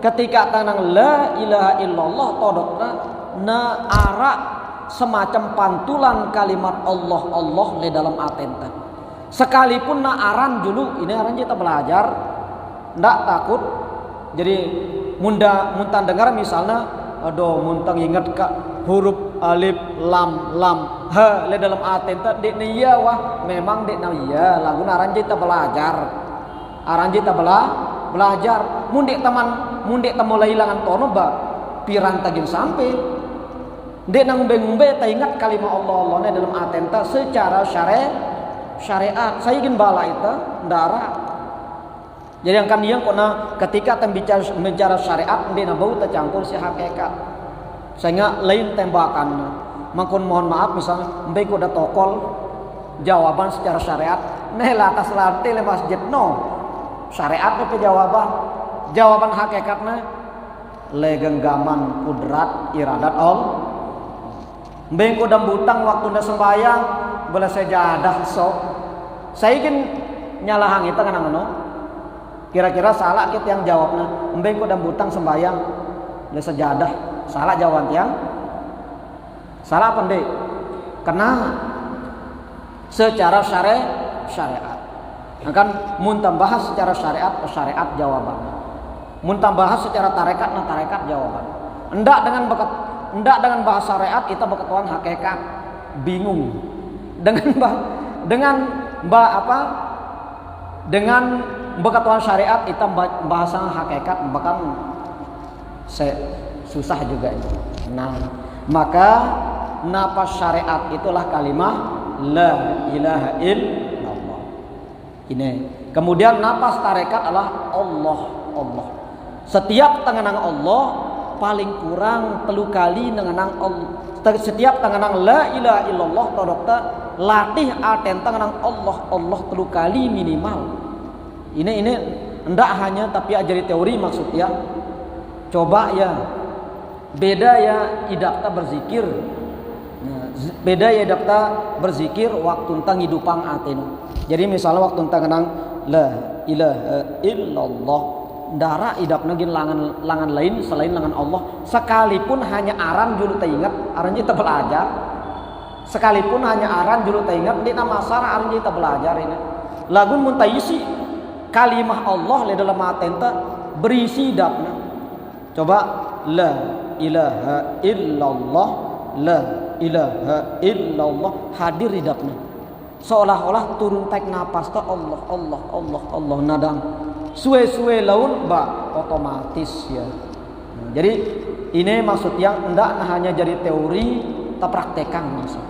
A: ketika tanang la ilaha illallah todokna na ara semacam pantulan kalimat Allah Allah di dalam atenta. Sekalipun na aran dulu ini aran kita belajar ndak takut. Jadi muntan dengar misalnya aduh muntang ingat ka huruf alif lam ha di dalam atenta dek iya wah memang dek iya lagu aran kita belajar. Aran kita belajar mundek temu lailangan tono ba piran tagin sampai dek nang ngumbe ta ingat kalimat Allah Allah dalam atenta secara syariat saya ingin bala itu ndara jadi yang kan dia kona ketika bicara syariat dia bau tercampur si hakikat sehingga lain tembakan mangkon mohon maaf misalnya mbe ko da tokol jawaban secara syariat nela atas lantai le masjid no syariat pe jawaban hakikatnya le genggaman kudrat iradat Allah bengko dan butang waktu nda sembayang boleh sejadah sok. Saya ingin nyalahang itu kan ngono. Kira-kira salah kita yang jawabnya. Bengko dan butang sembayang boleh sejadah. Salah jawaban tiang. Salah apa ndek? Karena secara syariat. Kan mun bahas secara syariat jawaban. Mun bahas secara tarekat jawaban. Enggak dengan bahasa syariat kita berketuan hakikat bingung dengan berketuan syariat kita bahasa hakikat bahkan susah juga itu. Nah maka napas syariat itulah kalimah la ilaha illallah ini. Kemudian napas tarekat adalah Allah Allah. Setiap tengenang Allah paling kurang telu kali nengenang Allah. Setiap tengenang la ilaha illallah todokta latih aten tengenang Allah Allah telu kali minimal. Ini ndak hanya tapi ajari teori maksudnya. Coba ya beda ya idakta berzikir. Nah, beda ya idakta berzikir waktu tentang hidupang aten. Jadi misalnya waktu tentang nenang la ilaha illallah darah idap nagin langan lain selain langan Allah sekalipun hanya aran dulu teringat aran kita belajar sekalipun hanya aran dulu teringat di nama sarah aran kita belajar ini lagun muntaisi kalimah Allah di dalam atenta berisi idapna coba la ilaha illallah la ilaha illallah hadir idapna seolah-olah turun tek napas ta Allah Allah Allah Allah nadang suwe-suwe laun otomatis ya. Jadi ini maksud yang enggak hanya jadi teori, terpraktekan maksud.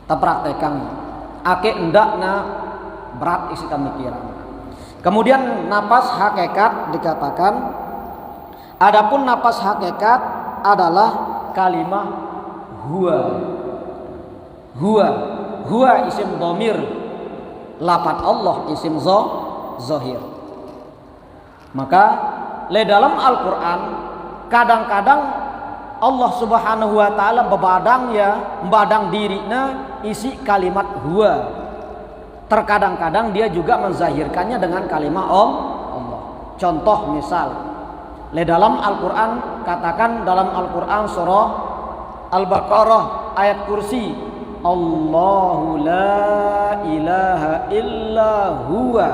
A: Terpraktekan. Ake enggak berat isi pemikiran. Kemudian napas hakikat dikatakan, adapun napas hakikat adalah kalimat huwa. Huwa isim dhamir, lafaz Allah isim zahir. Maka le dalam Al-Qur'an kadang-kadang Allah Subhanahu wa taala membadang dirina isi kalimat huwa. Terkadang-kadang dia juga menzahirkannya dengan kalimat Allah. Contoh misal, le dalam Al-Qur'an katakan dalam Al-Qur'an surah Al-Baqarah ayat kursi, Allahu la ilaha illa huwa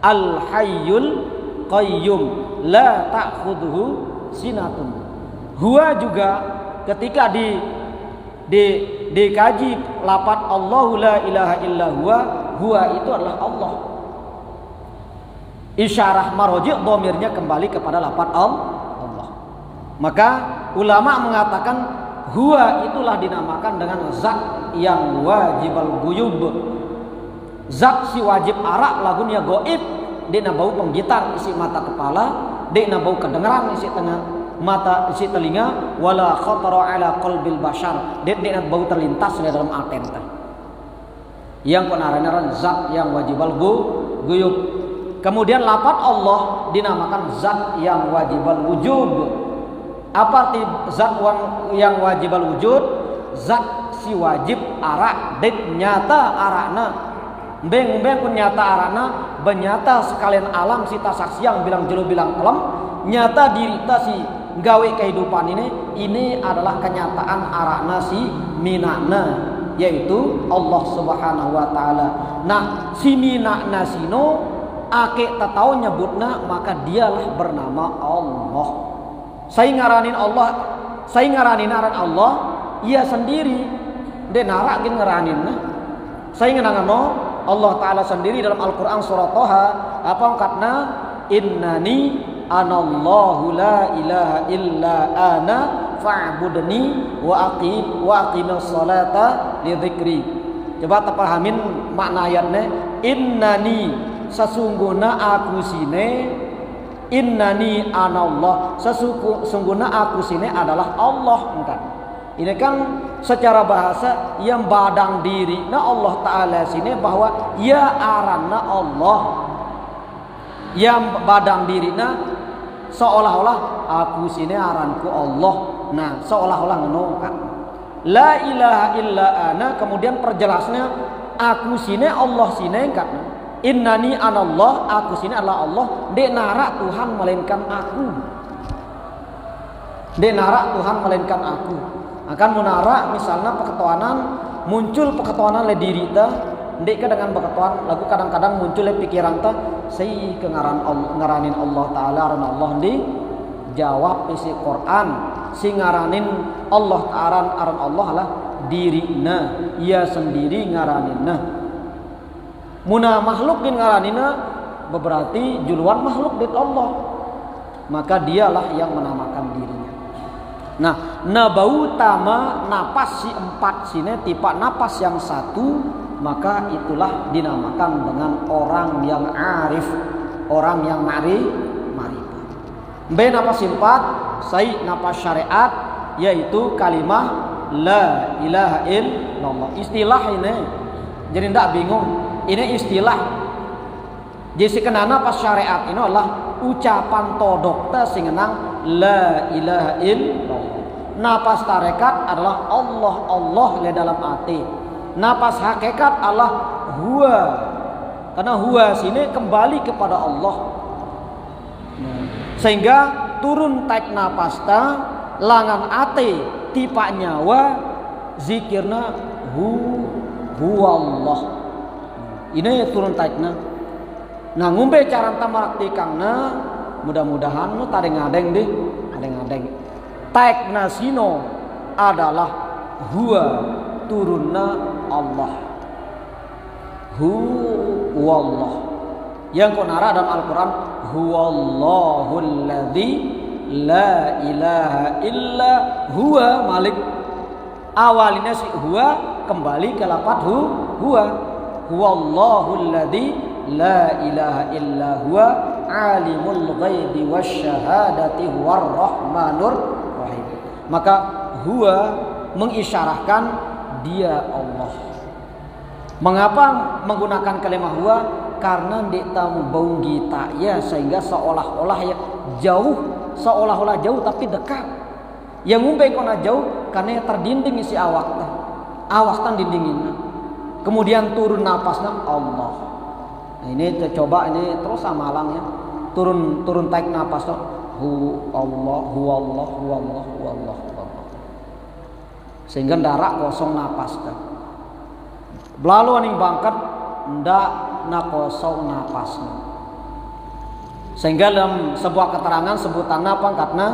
A: al-hayyul qayyum la ta'khudhuhu sinatun. Huwa juga ketika dikaji lafaz Allahu la ilaha illa huwa itu adalah Allah. Isyarah marji' dhamirnya kembali kepada lafaz Allah. Maka ulama mengatakan huwa itulah dinamakan dengan zat yang wajibal guyub. Zat si wajib arak lagunya goib, dia bau penggitar isi mata kepala, dia bau kedengaran isi tengah mata isi telinga, wala khatara ala qalbil bashar, dia bau terlintas di dalam aten. Yang penararan zat yang wajibal guyub. Kemudian lafaz Allah dinamakan zat yang wajibal wujud. Apa arti zat yang wajibal wujud? Zat si wajib arak dit nyata arakna. Beng pun nyata arakna, benyata sekalian alam si tasaksi yang bilang jelo bilang kelam, nyata diri ta si gawe kehidupan ini adalah kenyataan arakna si minakna, yaitu Allah Subhanahu wa taala. Nah, si minakna sino ake tatau nyebutna maka dialah bernama Allah. Saya ngaranin Allah, saya ngaranin aran Allah, ia sendiri dia narak gin ngaranin. Saya ngenangano Allah taala sendiri dalam Al-Qur'an surah Thaha apa angkatna innani anallahu la ilaha illa ana fa'budni wa aqimus salata li dzikri. Coba terpahamin makna ayatnya, innani sesungguhnya aku sini, innani anallah sesungguhnya aku sini adalah Allah. Ini kan secara bahasa yang badang diri nah Allah taala sini bahwa ya aranna Allah, yang badang diri nah seolah-olah aku sini aranku Allah. Nah seolah-olah ngenokan la ilaha illa ana, kemudian perjelasnya aku sini Allah sini kan innani anallah, aku sini adalah Allah. Dek narak Tuhan melainkan aku, dek narak Tuhan melainkan aku. Akan menara misalnya peketuanan muncul peketuanan le diri ta ndek dengan peketuan lagu kadang-kadang muncul le pikiran ta sei ke ngaranin Allah taala ran Allah di jawab isi Quran si ngaranin Allah taala aran Allah lah dirina ia sendiri ngaraninna. Muna makhluk din ngaranina berarti juluan makhluk dit Allah, maka dialah yang menamakan dirinya. Nah, nabau tama napas si empat sini tipe napas yang satu, maka itulah dinamakan dengan orang yang arif, orang yang marifat. B napas empat, sai napas syariat, yaitu kalimah la ilaha illallah. Istilah ini, jadi tidak bingung. Ini istilah. Jadi kenana pas syariat ini adalah ucapan todokta singenang la ilaha illallah. Napas tarekat adalah Allah Allah di dalam hati. Napas hakikat adalah huwa. Karena huwa sini kembali kepada Allah. Sehingga turun taik napasta langan ate tipa nyawa zikirna huwallah. Ini turun taikna. Nah ngumbe cara tamaktikangna mudah-mudahan nu tadi ngadeng deh, ngadeng. Taik nasino adalah huwa turunna Allah. Huwallah. Yang kunara dalam Al-Quran, huwallahul ladzi la ilaha illa huwa malik. Awalnya si huwa kembali ke lafaz huwa. Huwallahul ladzi la ilaha illa huwa alimul ghaibi wasyahadati huwar rahmanur rahim. Maka huwa mengisyarahkan dia Allah. Mengapa menggunakan kalimat huwa? Karena ndik tamu baunggi tak ya, sehingga seolah-olah ya jauh, seolah-olah jauh tapi dekat. Yang ngumpai kona jauh karena terdinding isi awak tan dindingin. Kemudian turun napasnya Allah. Nah, ini coba ini terus amalang ya. Turun taik napas tuh. Hu Allah. Sehingga darak kosong napas kan. Belalu aning bangkat ndak na kosong napasnya. Sehingga dalam sebuah keterangan sebutan apa karena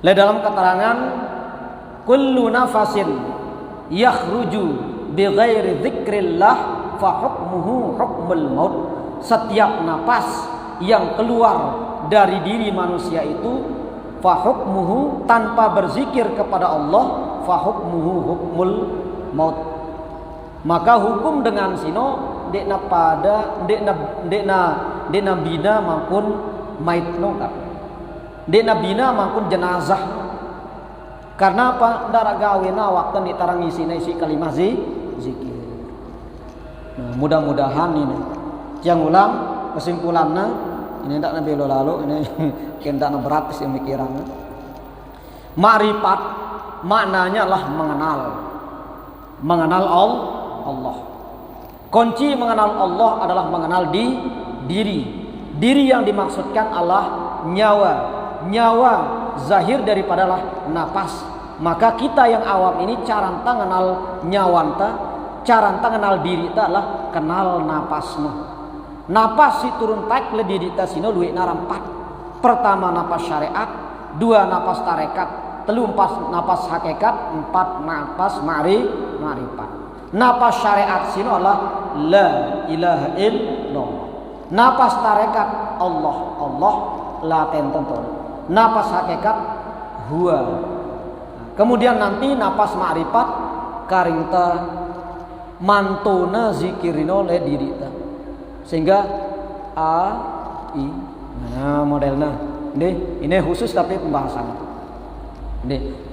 A: dalam keterangan kullu nafasin yakhruju bighairi dzikrillah fa hukmuhu hukmul maut. Setiap napas yang keluar dari diri manusia itu fa hukmuhu, tanpa berzikir kepada Allah, fa hukmuhu hukmul maut. Maka hukum dengan sino dekna pada dekna bina maupun mait nongkat. Dekna bina maupun jenazah. Karena apa? Ndara gawena waktu ditarang isi kalimat zikir. Nah, mudah-mudahan ini yang ulang kesimpulannya ini ndak nabi lalu ini kendak berat sih mikirannya. Ma'rifat maknanya lah mengenal Allah. Kunci mengenal Allah adalah mengenal diri. Diri yang dimaksudkan Allah nyawa zahir daripada lah napas. Maka kita yang awam ini caranta kenal nyawanta, caranta kenal diri ta adalah kenal napasmu. Napas si turun tak le diri ta sino luwih narampat. Pertama napas syariat, dua napas tarekat, telu napas hakikat, empat napas ma'rifat. Napas syariat sino adalah la ilaha illallah. Napas tarekat Allah laten tentu. Napas hakikat huwa. Kemudian nanti napas ma'rifat karingta mantona zikirino le diri ta. Sehingga nah modelnya ini khusus tapi pembahasan.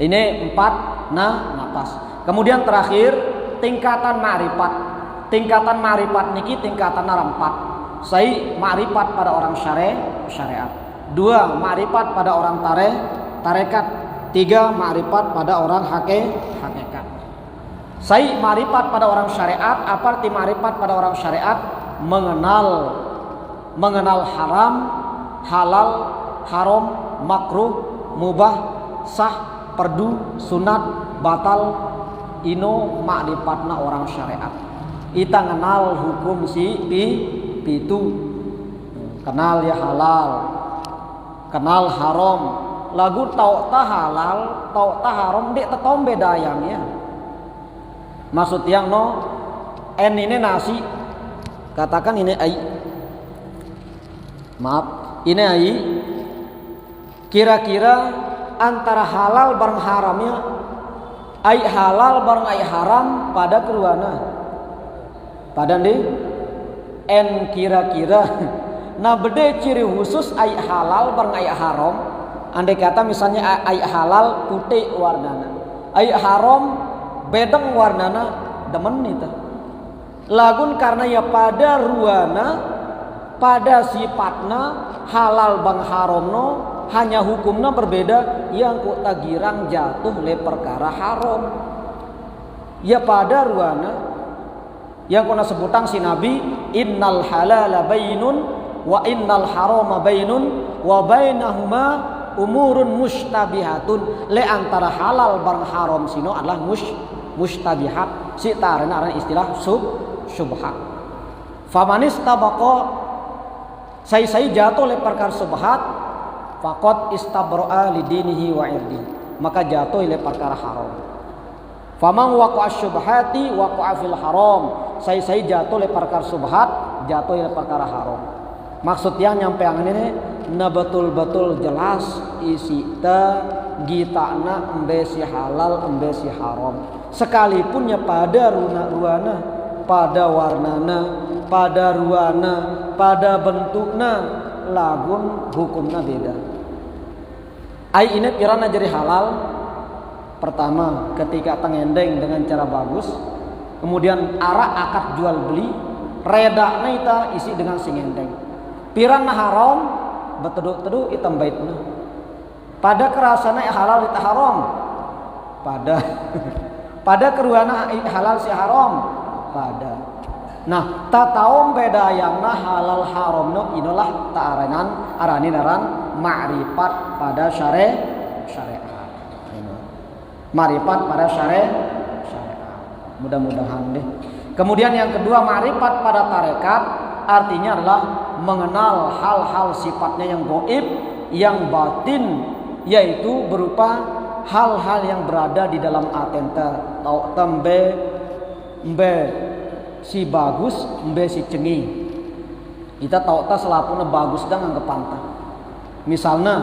A: Ini empat napas. Kemudian terakhir tingkatan ma'rifat. Tingkatan ma'rifat niki tingkatan empat. Saya ma'rifat pada orang syariat. Dua ma'rifat pada orang tarekat. Tiga ma'rifat pada orang hakikat. Saya ma'rifat pada orang syariat. Apa arti ma'rifat pada orang syariat? Mengenal haram, halal, haram, makruh, mubah, sah, perdu, sunat, batal. Ino ma'rifatna orang syariat. Ita kenal hukum si pitu. Kenal ya halal, kenal haram. Lagu tau ta halal, tau ta haram dek tetom beda yang ya. Maksud yang no en ini nasi. Katakan ini ai. Maaf, ini ai. Kira-kira antara halal bareng haramnya, ai halal bareng ai haram pada keluarna. Pada nih en kira-kira nah beda ciri khusus ai halal bareng ai haram. Andai kata misalnya ai halal putih warnana, ai haram bedeng warnana, demen itu. Lagun karena ya pada ruana, pada sifatna halal bang haramno hanya hukumnya berbeda. Yang kok tagirang jatuh le perkara haram. Ya pada ruana yang kena sebutan si Nabi, innal halala bainun wa innal harama bainun wa bainahuma umurun mustabihatun. Le antara halal bang haram sino adalah mustabihat. Si tarena istilah subhat. Famanis tabaqo saya jatuh le perkara subhat faqad istabro'a lidinihi wa irdi, maka jatuh le perkara haram. Famang waqa'a syubhati waqa'a fil haram. saya jatuh le perkara subhat, jatuh le perkara haram. Maksudnya nyampean ini na betul-betul jelas isi ta gitana embe si halal embe si haram. Sekalipun ya pada ruana, pada warnana, pada ruana, pada bentukna lagun hukumna beda. Ai ini pirana jadi halal. Pertama ketika tengendeng dengan cara bagus, kemudian arak akad jual beli, redakna ita isi dengan singendeng. Pirana haram betedu-tedu itam baitna. Pada kerasana halal ita haram. Pada keruana halal si haram. Pada. Nah, ta tahu beda yang halal haram no inolah ta aranin ma'rifat pada syariat. Ma'rifat pada syariat. Mudah-mudahan deh. Kemudian yang kedua ma'rifat pada tarekat, artinya adalah mengenal hal-hal sifatnya yang gaib, yang batin, yaitu berupa hal-hal yang berada di dalam atenta. Tau tembe si bagus, mbe si cengi. Kita tahu ta selapuna bagus dan anggap pantah. Misalnya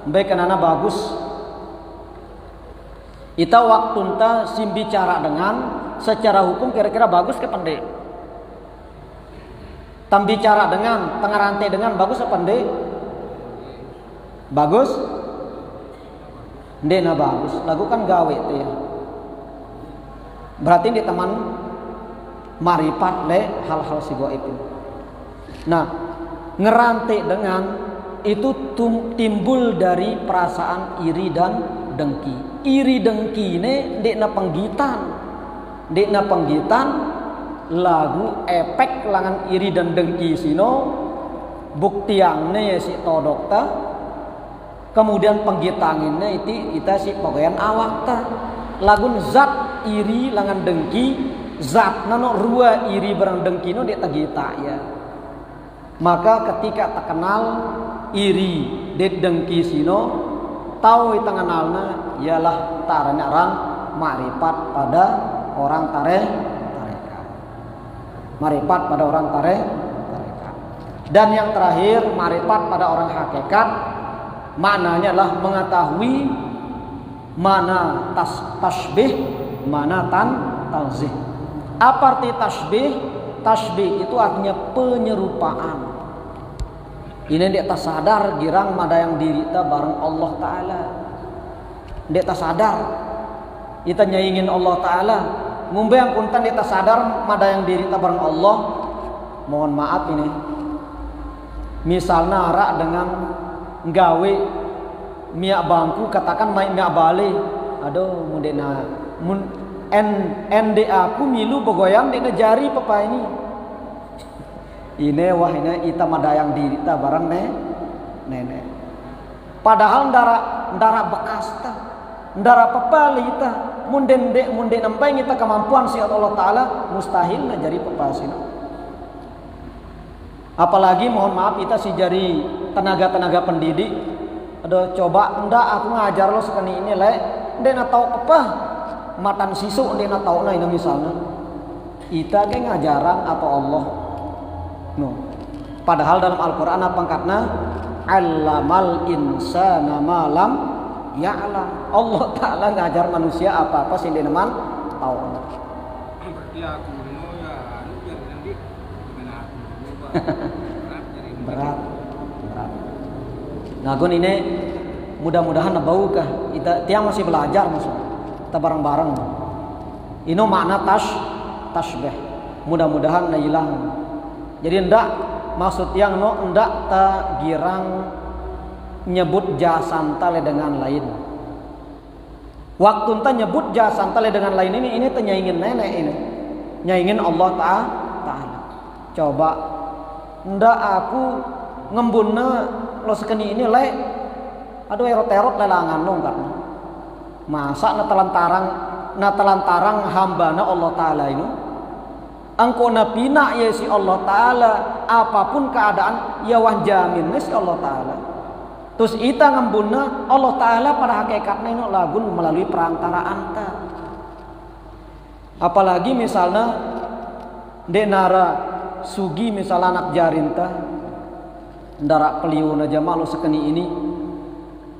A: mbe kenana bagus, kita waktu ta sim bicara dengan secara hukum kira-kira bagus ke pendek. Tam bicara dengan tengah rantai dengan bagus apa pendek? Bagus? Ndena bagus. Lagu kan gawe itu ya. Berarti di teman marifat le hal-hal si gaib itu. Nah, ngerantai dengan itu timbul dari perasaan iri dan dengki. Iri dengki ini ndekna penggitan lagu efek langan iri dan dengki sino buktiannya si todokta, kemudian penggitanginnya itu kita si pokoknya awakta lagun zat iri langan dengki zat nano rua iri barang dengki no dia tagita ya. Maka ketika terkenal iri det dengki sino tahu itu kenalna ialah taranyaran ma'rifat pada orang tarekat. Ma'rifat pada orang tarekat. Dan yang terakhir ma'rifat pada orang hakikat, maknanya adalah mengetahui mana tasbih, mana tanzih. Apa arti tasbih? Tasbih itu artinya penyerupaan. Ini dia tak sadar girang mada yang diri ta bareng Allah Ta'ala. Dia tak sadar kita nyaingin Allah Ta'ala. Ngumbe yang kuntan dia tak sadar mada yang diri ta bareng Allah. Mohon maaf ini. Misalnya arak dengan nggawe miak bangku katakan miak bale. Aduh mundena NDA aku milu begoyang dina jari papa ini. Ini wah ini ita madayang diri ta barang nenek. Padahal ndara bekas ta, ndara pepali ta, munden nampai kita kemampuan si Allah Taala mustahil na jari pepasina. Apalagi mohon maaf kita si jari tenaga pendidik. Aduh coba ndak aku ngajar lo sekali ini le, ndena tau apa matan sisu ndena tau na ini misalnya. Ita ge ngajaran atau Allah. No. Padahal dalam Al-Quran apa angkatna allamal insana malam ya'lam. Allah Ta'ala ngajar manusia apa-apa sih dia neman tahu. Berat. Nah gun ini mudah-mudahan nabau kah kita tiang masih belajar maksud kita bareng-bareng. Ini makna tasbih. Mudah-mudahan na hilang. Jadi ndak maksud yang ndak ta girang nyebut jasan tale dengan lain. Waktu enta nyebut jasan tale dengan lain ini nyaingin nenek ini. Nyaingin Allah Ta'ala. Coba ndak aku ngembunna lo sekeni ini le. Aduh erot-erot lelangan lo enggak. Masa na telantarang hambana Allah Ta'ala ini. Engkau napina ya si Allah Ta'ala apapun keadaan ya wah jamin si Allah Ta'ala. Terus ita ngembuna Allah Ta'ala pada hakikatnya ini lagun melalui perantara anta. Apalagi misalnya
B: Dek nara sugi misal anak jarinta ndara peliun aja malu sekeni ini.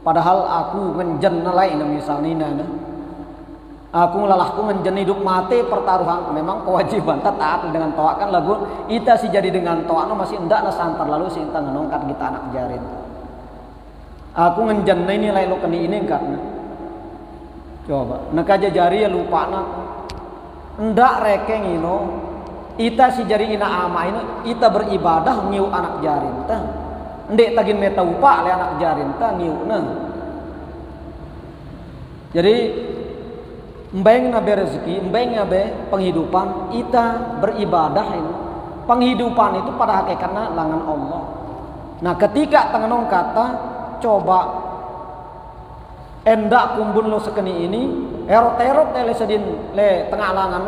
B: Padahal aku ngenjen lain misal nina aku ngelalahku ngenjen hidup mati pertaruhan. Memang kewajiban taat dengan toa kan lagu ita si jadi dengan toa no masih endak na santar lalu si inta ngenongkat kita anak jarin. Aku ngenjen ini lain lo keni ini kan. Coba nak aja jari ya lupa nak ndak rekeng ino ita si jari ina ama ini ita beribadah ngiu anak jarin ta ndek tagin meta upa le anak jarin ta ngiu nah. Jadi mbeng nabe rezeki, mbeng nabe penghidupan, ita beribadah ini. Penghidupan itu pada hakikatnya langan Allah. Nah, ketika tengenong kata coba endak kumbun lo sekeni ini, erot-erot le sedin le tengah langan.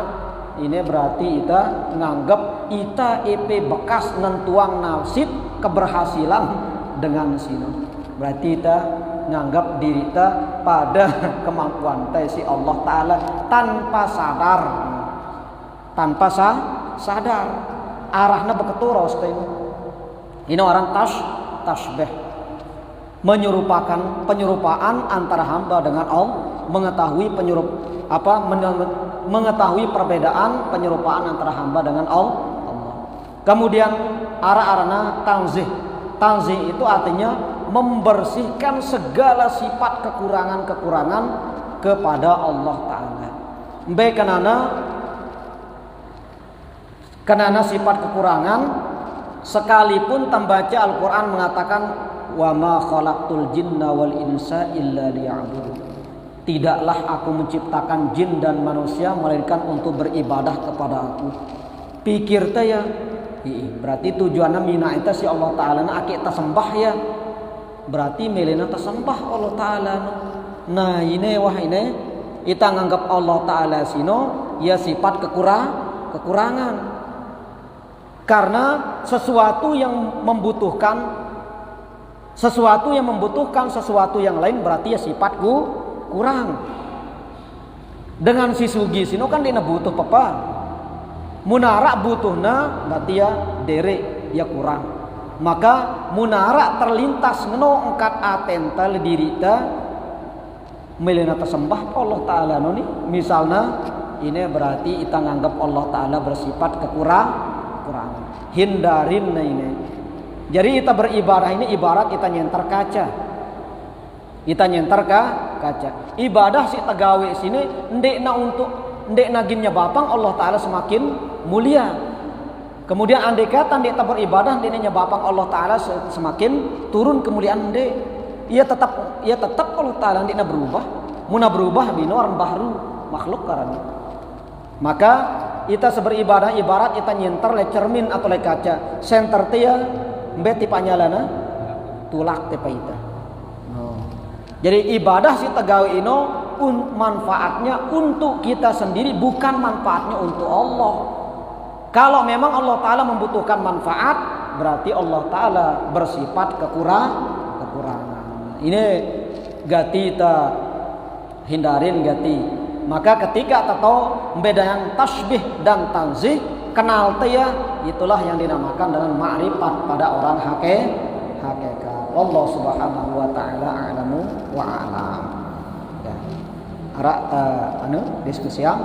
B: Ini berarti ita nganggap ita EP bekas nentuang nasib keberhasilan dengan sino. Berarti ita nganggap diri ita pada kemampuan si Allah Ta'ala tanpa sadar. Tanpa sadar. Arahnya beketuros ini orang tasbih. Penyerupaan antara hamba dengan Allah, mengetahui perbedaan penyerupaan antara hamba dengan Allah. Kemudian arah-arahna tanzih. Tanzih itu artinya membersihkan segala sifat kekurangan-kekurangan kepada Allah Ta'ala. Baik kenana sifat kekurangan sekalipun tembaca Al-Quran mengatakan wa ma khalaqtul jinna wal insa illa liya'budun. Tidaklah aku menciptakan jin dan manusia melainkan untuk beribadah kepada aku. Pikir teh ya, berarti tujuannya mina itu si Allah Ta'ala na aki sembah ya. Berarti melena tersembah Allah Ta'ala. Nah ini kita nganggap Allah Ta'ala sino ya sifat kekurangan. Karena sesuatu yang membutuhkan sesuatu yang lain berarti ya sifatku kurang. Dengan si sugi sino kan dia butuh papa. Munara butuhna berarti ya derek ya kurang. Maka munara terlintas ngeno engkat atenta dirita melena tersembah Allah Ta'ala noni. Misalnya ini berarti kita nganggap Allah Ta'ala bersifat kekurangan. Hindarin ini. Jadi kita beribadah ini ibarat kita nyenter kaca. Kita nyenter kaca. Ibadah si tegawe sini ndek naginnya bapang Allah Ta'ala semakin mulia. Kemudian andai kata ndek tak beribadah ndeknya bapang Allah Ta'ala semakin turun kemuliaan ndek. Ia tetap Allah Ta'ala ndekna berubah. Muna berubah bino orang baru makhluk karena. Maka kita seberibadah ibarat kita nyenter le cermin atau le kaca. Center tia mbeti panyalana tulak te paita. Jadi ibadah si tegawe ino manfaatnya untuk kita sendiri bukan manfaatnya untuk Allah. Kalau memang Allah Ta'ala membutuhkan manfaat berarti Allah Ta'ala bersifat kekurangan. Ini gati kita hindarin gati. Maka ketika kita tahu membedakan tasbih dan tanzih, kenal ya itulah yang dinamakan dengan ma'rifat pada orang hakikat. Allah Subhanahu wa Ta'ala a'lamu wa a'lam. Ya. Ara diskusi yang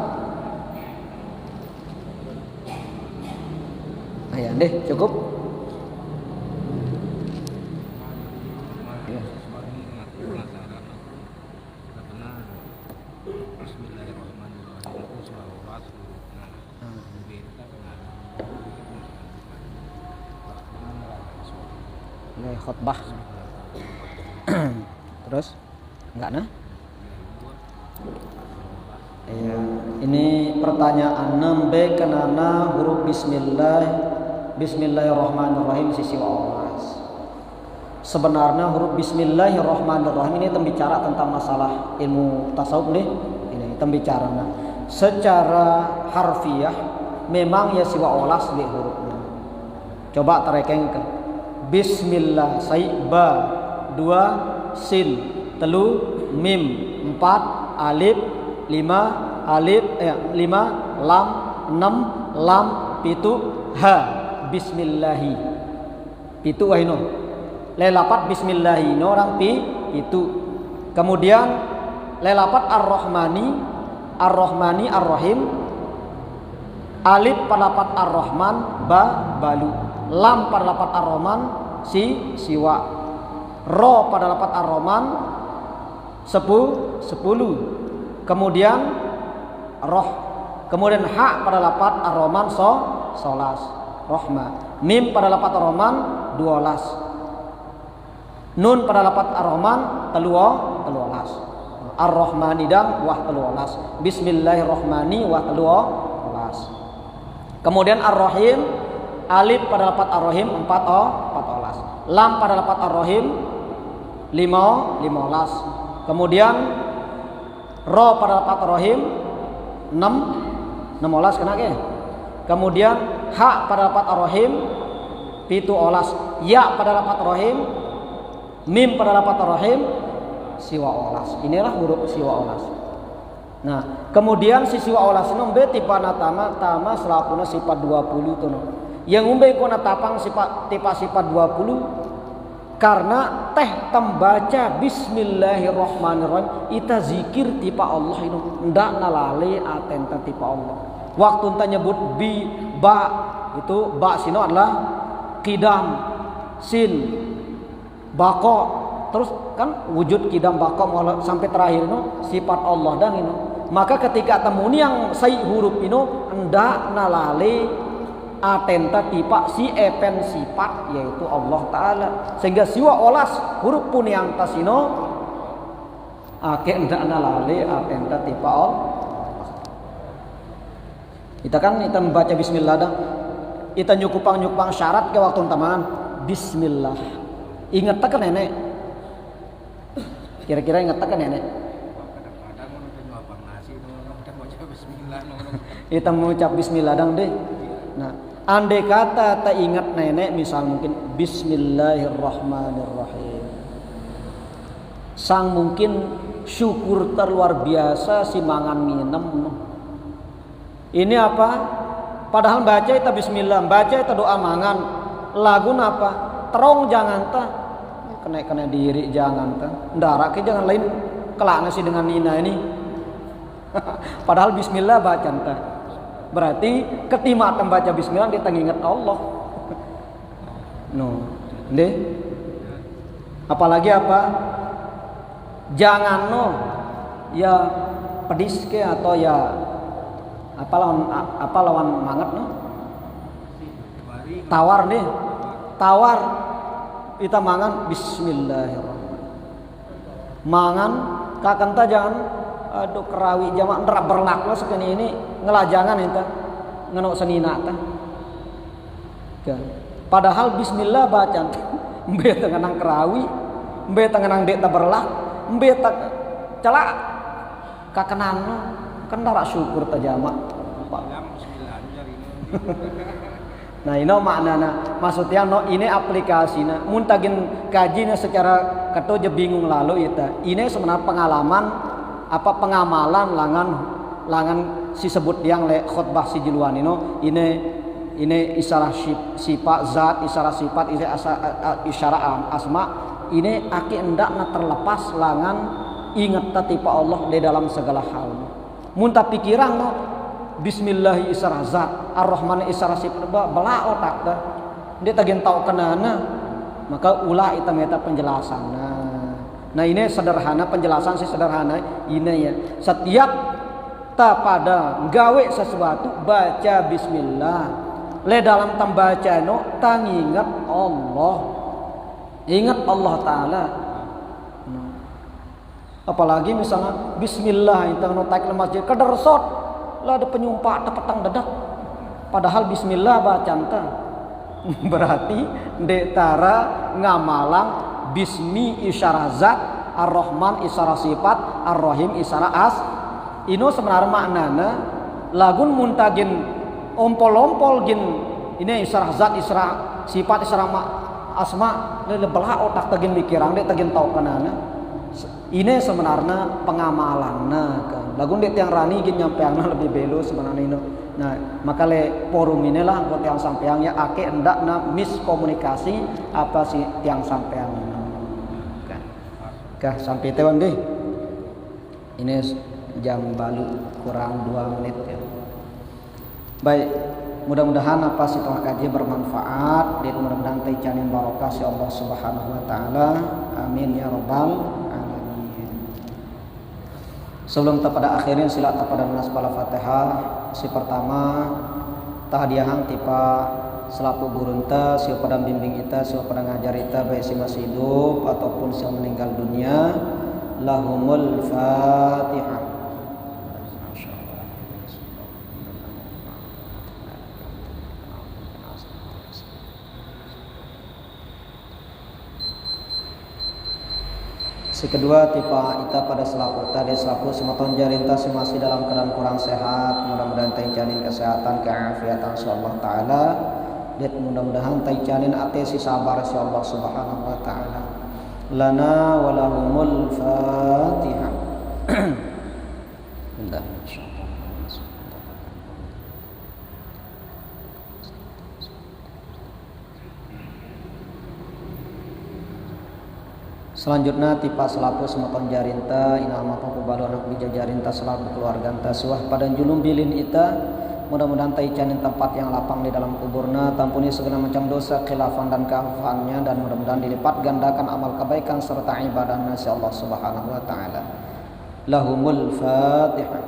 B: ayah deh cukup. Ya. Khutbah terus enggak nah ya, ini pertanyaan nembe kenana huruf Bismillahirrahmanirrahim sisi wawas. Sebenarnya huruf Bismillahirrahmanirrahim ini tembicara tentang masalah ilmu tasawuf nih. Ini tembicaranya secara harfiah memang ya siwa olas di hurufnya. Coba terekeng ke Bismillah sai ba 2 sin 3 mim 4 alif 5 lam 6 lam pitu ha bismillahi pitu wahino lelapat bismillahi no orang pitu. Kemudian lelapat ar-rahmani ar-rahim, alif pada lapat ar-rahman balu, lam pada lapat ar-rahman siwa, ro pada lapat ar-rahman 10, kemudian roh, kemudian ha pada lapat ar-rahman solas, rohma, mim pada lapat ar-rahman 12, nun pada lapat ar-rahman 13, ar-rahmani dan wah 13, bismillahirrahmani wah 13. Kemudian ar-rahim, alif pada lapat ar-rahim 14, lam pada lapat ar-rahim 15, kemudian ro pada lapat ar-rahim 16 kena ke. Kemudian ha pada lapat ar-rahim 17, ya pada lapat ar-rahim, mim pada lapat ar-rahim siwa olas. Inilah huruf siwa olas. Nah, kemudian si siwa olas ini umbe tipana tama selapuna sifat 20 tuh. Yang umbe kona tapang tipe sifat 20 karena teh tembaca bismillahirrahmanirrahim ita zikir tipe Allah itu ndak nalale atenta tipe Allah. Waktu enta nyebut bi ba itu ba sino adalah qidam, sin, bako. Terus kan wujud kidam baka sampai terakhir itu sifat Allah dan ini. Maka ketika temuni yang sai huruf ini ndak nalale atenta tipa si epen sifat yaitu Allah Ta'ala, sehingga siwa olas huruf pun yang tasino ake ndak nalale atenta tipa Allah. Kita kan kita membaca bismillah dah, kita nyukupang syarat ke waktu tamangan bismillah. Ingat tak nenek? Kira-kira ingat kan nenek? Kita mengucap bismillah dong deh. Nah, andai kata tak ingat nenek, misal mungkin bismillahirrahmanirrahim. Sang mungkin syukur terluar biasa si mangan minum. Ini apa? Padahal baca itu bismillah, baca itu doa mangan. Lagu apa? Terong jangan tak. Kena diri jangan kan, ndarak ke jangan lain kelakna sih dengan Nina ini. Padahal bismillah baca entah. Berarti ketima membaca bismillah dia ingat Allah. No, deh. Apalagi apa? Jangan no, ya pedis ke atau ya apa lawan mangat no? Tawar deh, tawar. Kita mangan bismillahirrahmanirrahim. Mangan kakanta jangan aduh kerawi jamak ndra berlakna sekene ini ngelajangan enta ngenok senina ta. Padahal bismillah bacaan mbe tengenang kerawi, mbe tengenang dek ta berlak, mbe ta celak kakenan kan ndara syukur ta jamak. Nah ini maknana maksudnya no ini aplikasinya muntagin kajinya secara ketoje bingung lalu itu ini sebenarnya pengalaman apa pengamalan langan si sebut yang le khutbah si jiluan ini isyarah sifat zat isyarah sifat isyarah asma ini aki endak na terlepas langan ingat tipe Allah di dalam segala hal muntah pikiran no bismillahi isyarah zat ar-rahman isyarah sifat bela otak dah dia tagin tahu kenana maka ulah itu meta penjelasan nah ini sederhana penjelasan sih sederhana ini ya setiap ta pada gawe sesuatu baca bismillah le dalam tembaca no tang ingat Allah Ta'ala apalagi misalnya bismillah itu no taik le masjid kedersot lah ada penyumpah ada petang dedak padahal bismillah bacaan ta berarti detara ngamalang bismi isyarah zat ar-rahman isyarah sifat ar-rahim isyarah as ino sebenarnya maknana lagun muntagin ompol-ompol gin ini isyarah zat isyarah sifat isyarah asma le belah otak tagin mikirang de tagin tau kenana ini sebenarnya pengamalan kan lagun det yang rani gin nyampeangna lebih belo sebenarnya ini. Nah, maka le forum inilah buat yang sampeangnya ake hendakna miskomunikasi apa sih tiang sampeang ini. Kah sampai tewan deh. Ini jam balu kurang 2 menit ya. Baik, mudah-mudahan apa sih telah kaji bermanfaat dan mudah-mudahan taicanin barokah si Allah Subhanahu wa taala. Amin ya rabbal alamin. Sebelum pada akhirnya sila pada menas bala Fatihah. Si pertama tahdiahang tipa selaku guru enta si pada bimbing kita si pada ngajar kita baik si masih hidup ataupun si meninggal dunia. Lahumul Fatihah. Si kedua tipa ita pada selaku tadi selaku sematon jarinta si masih dalam keadaan kurang sehat, mudah-mudahan taicanin kesehatan keafiatan insyaallah taala. Dan mudah-mudahan taicanin ate si sabar insyaallah subhanahu wa taala. Lana wa lahumul Fatihah. Bentar insyaallah. Selanjutnya tipa selaku sematon jarinta inama papubalu anak bija jarinta selaku keluarga enta suah pada julum bilin ita mudah-mudahan taicanin tempat yang lapang di dalam kuburna tampuni segala macam dosa khilafan dan kehafaannya dan mudah-mudahan dilipat gandakan amal kebaikan serta ibadahnya si Allah Subhanahu wa taala. Lahumul Fatihah.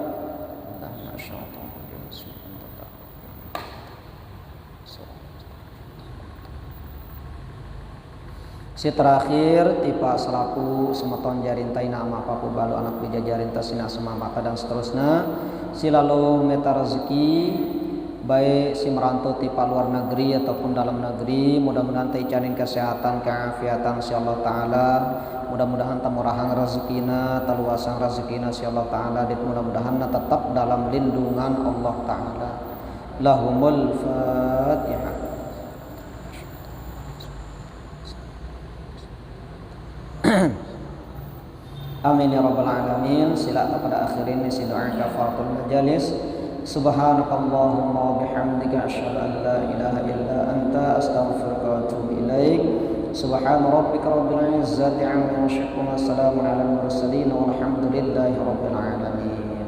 B: Si terakhir tipa selaku sematon jarinta nama papu balu anak bija jarinta sina semamata dan seterusnya si lalu meta rezeki baik si merantau tipa luar negeri ataupun dalam negeri mudah-mudahan taicanin kesehatan keafiatan si Allah taala mudah-mudahan tamurahang rezekina taluasang rezekina si Allah taala dan mudah-mudahan tetap dalam lindungan Allah taala. Lahumul Fatihah. Amin ya rabbal alamin. Sila pada akhirin si doa kafaratul majalis. Subhanakallahumma wa bihamdika asyhadu an la ilaha illa anta astaghfiruka wa atubu ilaik. Subhana rabbika rabbil izzati amma yasifun wa salamun alal mursalin walhamdulillahi rabbil alamin.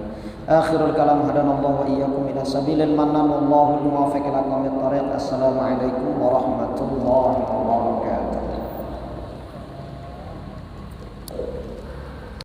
B: Akhirul kalam hadanallahu wa iyyakum ila sabilil mannan wallahu al-muwaffiq ila aqwamit thariq. Assalamualaikum warahmatullahi wabarakatuh.